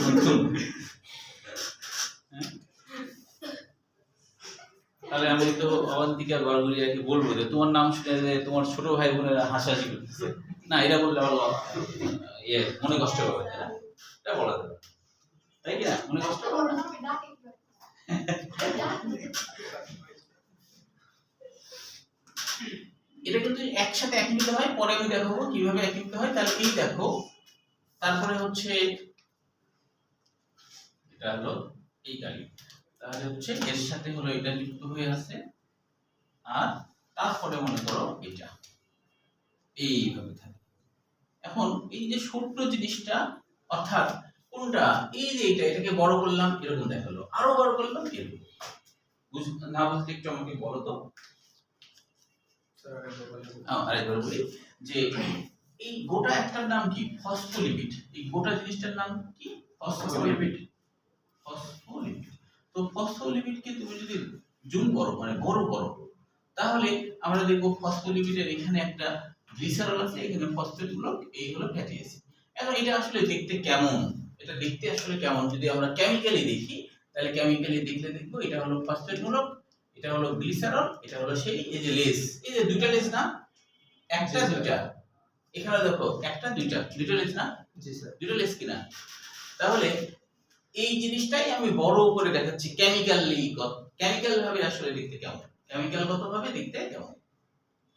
নতুন। হ্যাঁ? তাহলে আমি তো অবন্তিকা গড়গড়িয়াকে বলবো যে তোমার নাম শুনে যে তোমার ছোট ভাই বোনেরা হাসাহাসি করতেছে, না এটা বললে আবার ইয়ে মনে কষ্ট হবে, তাই না? এটা বলা যাবে, তাই কি না? মনে কষ্ট হবে না? এটা কিন্তু একসাথে এক নিতে হয়, পরে আমি দেখাবো কিভাবে এক নিতে হয়। তাহলে এই দেখো, তারপরে হচ্ছে এটা হলো এই গাড়ি, তাহলে হচ্ছে এর সাথে হলো এটা যুক্ত হয়ে আছে, আর তারপরে মনে করো এটা এইভাবে থাকে। এখন এই যে ছোট্ট জিনিসটা, অর্থাৎ কোনটা, এই যে এটাকে বড় করলাম এরকম দেখালো, আরো বড় করলাম এরকম। না বুঝতে একটু আমাকে বলো তো। আরেকবার বলি যে এই গোটা একটার নাম কি? ফসফোলিপিড। এই গোটা জিনিসটার নাম কি? ফসফোলিপিড। ফসফোলিপিড। তো ফসফোলিপিডকে তুমি যদি জুম করো, মানে বড় করো, তাহলে আমরা দেখব ফসফোলিপিডের এখানে একটা গ্লিসারল আছে, এখানে ফসফেট মূলক, এই হলো ফ্যাটি অ্যাসিড। এখন এটা আসলে দেখতে কেমন? এটা দেখতে আসলে কেমন যদি আমরা কেমিক্যালি দেখি, তাহলে কেমিক্যালি দেখলে দেখবো এটা হলো ফসফেট মূলক, এটা হলো গ্লিসারল, এটা হলো সেই এই যে লেস, এই যে দুইটা লেস না, একটা দুইটা, এখানে দেখো একটা দুইটা, দুইটা লেস না? জি স্যার, দুইটা লেস কিনা? তাহলে এই জিনিসটাই আমি বড় করে দেখাচ্ছি কেমিক্যাল ভাবে আসলে দেখতে কেমন, কেমিক্যাল গত ভাবে দেখতে কেমন।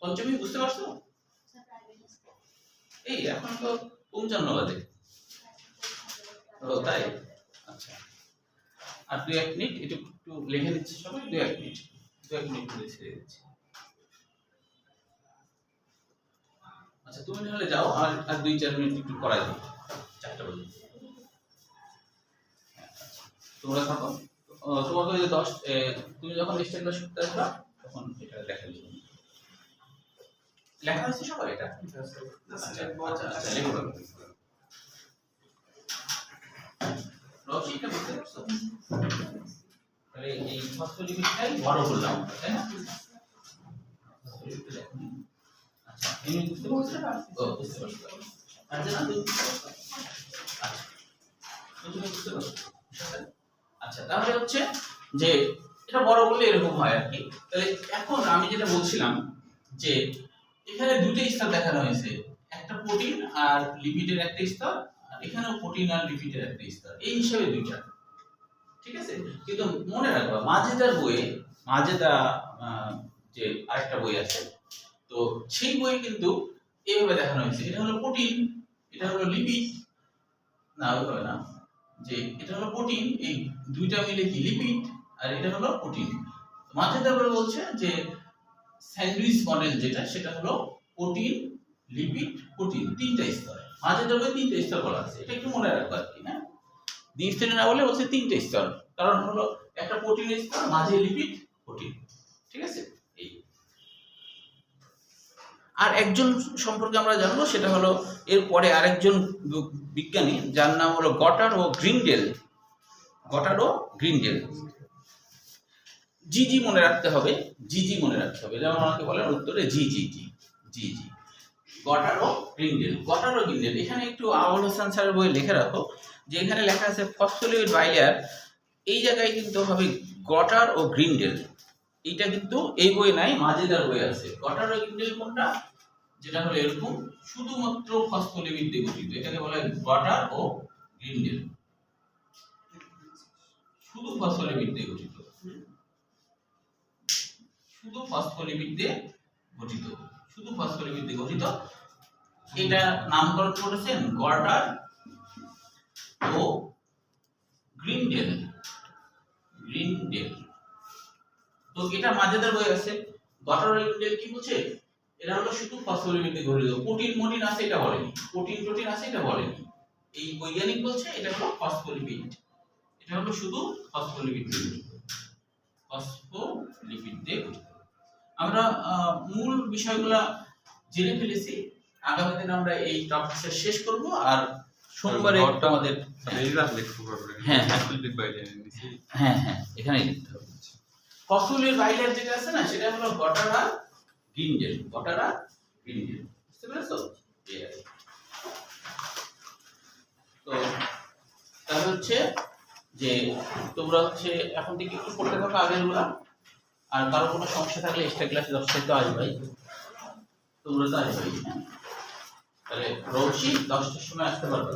পঞ্চমী বুঝতে পারছো? এই এখন তো 55 বাজে। ও তাই, আচ্ছা। আর 2-1 মিনিট একটু লিখে দিচ্ছি সবাই, 2-1 মিনিট, 2-1 মিনিট করে ছেড়ে দিচ্ছি। আচ্ছা তুমি তাহলে যাও, আর 2-4 মিনিট একটু করাই দাও, 4টা বাজে। তোমরা থাকো, তোমাকে ওই যে 10 তুমি যখন স্ট্যান্ডার শিখতে আসবা তখন এটা লেখা লিখো, লেখা আছে সবাই এটা? আচ্ছা আচ্ছা লিখো। রশিটা বুঝতে পারছো? তাহলে এই ফসফোলিপিডটাই বড় করলাম, তাই না? আচ্ছা এই বুঝতে পারছো? ও বুঝতে পারছো। আচ্ছা না তুমি আচ্ছা তুমি বুঝতে পারছো? আচ্ছা তাহলে হচ্ছে যে এটা বড় করলে এরকম হয় আর কি। তাহলে এখন আমি যেটা বলছিলাম যে এখানে দুটো স্তর দেখানো হয়েছে, একটা প্রোটিন আর লিপিডের একটা স্তর, আর এখানেও প্রোটিন আর লিপিডের একটা স্তর, এই হিসাবে দুইটা, ঠিক আছে? কিন্তু মনে রাখবা মাজেদার বইয়ে, মাজেদা যে আরেকটা বই আছে, তো সেই বইয়ে কিন্তু এইভাবে দেখানো হয়েছে, এটা হলো প্রোটিন, এটা হলো লিপিড, না ওইভাবে না, যে এটা হলো প্রোটিন, এই দুইটা মিলে কি লিপিড, আর এটা হলো প্রোটিন। মাজেদার বই বলছে যে স্যান্ডউইচ মডেল যেটা, সেটা হলো প্রোটিন লিপিড প্রোটিন, তিনটা স্তর। মাজেদার বই তিনটা স্তর বলা আছে, এটা একটু মনে রাখবা আর কি। না দ্বিস্তরে না বলে বলছে তিনটা স্তর, কারণ হলো একটা প্রোটিনের স্তর, মাঝে লিপিড, প্রোটিন, ঠিক আছে? এই আর একজন সম্পর্কে আমরা জানবো, সেটা হলো এরপরে আরেকজন বিজ্ঞানী, যার নাম হলো গটার ও গ্রিন্ডেল। গটার ও গ্রিন্ডেল, জিজি মনে রাখতে হবে, জিজি মনে রাখতে হবে, যেমন আমাকে বলেন উত্তরে জি জি জি জি জি। গটার ও গ্রিন্ডেল, গটার ও গ্রিন্ডেল, এখানে একটু আবুল হাসান স্যারের বই লিখে রাখো যে এখানে লেখা আছে ফসফোলিপিড বাইলেয়ার, এই জায়গায় কিন্তু হবে গটার ও গ্রিন্ডেল। এইটা কিন্তু এই বই নাই, মাজেদার বই আছে। গটার ও গ্রিন্ডেল কোনটা? যেটা হলো এরকম শুধুমাত্র ফসফোলিপিড দিয়ে গঠিত, এটাকে বলা হয় গটার ও গ্রিন্ডেল, শুধু ফসফোলিপিড দিয়ে গঠিত, শুধু ফসফোলিপিড দিয়ে গঠিত, শুধু ফসফোলিপিড দিয়ে গঠিত। এটা নামকরণ করেছেন গটার ও গ্রিন্ডেল, গ্রিন্ডেল। তো এটা মাজেদার বই আছে। গটার ও গ্রিন্ডেল কি বলছে? এটা হলো শুধু ফসফোলিপিড দিয়ে গঠিত, প্রোটিন মোটিন আছে এটা বলেনি, প্রোটিন টোটিন আছে এটা বলেনি। এই বৈজ্ঞানিক বলছে এটা হলো ফসফোলিপিড, এটা হলো শুধু ফসফোলিপিড দিয়ে গঠিত, ফসফোলিপিড দিয়ে গঠিত। আমরা মূল বিষয়গুলো জেনে ফেলেছি, আগামী দিনে আমরা এই টপিকটা শেষ করব, আর সোমবারে আমাদের হ্যাঁ হ্যাঁ হ্যাঁ এখানে লিখতে হবে। ফসফোলিপিড বাইলেয়ার যেটা আছে না, সেটা হলো গটার আর গ্রিন্ডেল, গটার আর গ্রিন্ডেল, বুঝতে পেরেছো? তো তাহলে হচ্ছে যে তোমরা হচ্ছে এখন থেকে একটু পড়তে থাকো আগেরগুলা, আর কারো কোনো সমস্যা থাকলে এক্সট্রা ক্লাসে 10টায় তো আসবেই, তোমরা তো আসবেই। হ্যাঁ, তাহলে রৌশি 10টার সময় আসতে পারবে?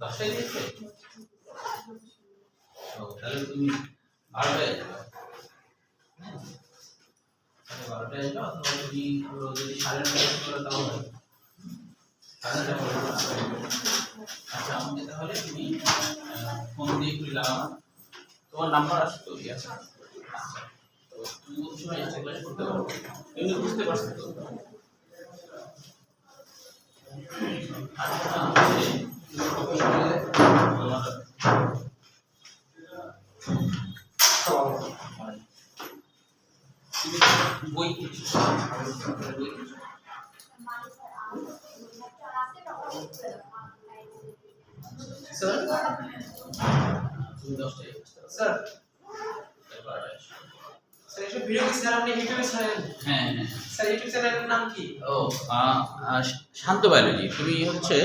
10টায় দিয়েছে? তাহলে তুমি 12টায় আসবে। হ্যাঁ, তাহলে 12টায় আসবে, অথবা যদি 9:30 করে তাও হয়। আচ্ছা, আমাকে তাহলে তুমি ফোন দিয়ে একটু লাগাও, তোমার নাম্বার আছে তো? আছে। আচ্ছা, তো তুমি কোন সময় এক্সট্রা ক্লাস করতে পারো? এমনি বুঝতে পারছো তো? আচ্ছা, বই কিছু বই কিছু স্যার তুমি 10টায় স্যার এবার আসো। স্যার এসব ভিডিও কি স্যার আপনি ইউটিউবে ছাড়েন? হ্যাঁ হ্যাঁ। স্যার ইউটিউব চ্যানেলের নাম কি? ও শান্ত বায়োলজি। তুমি হচ্ছে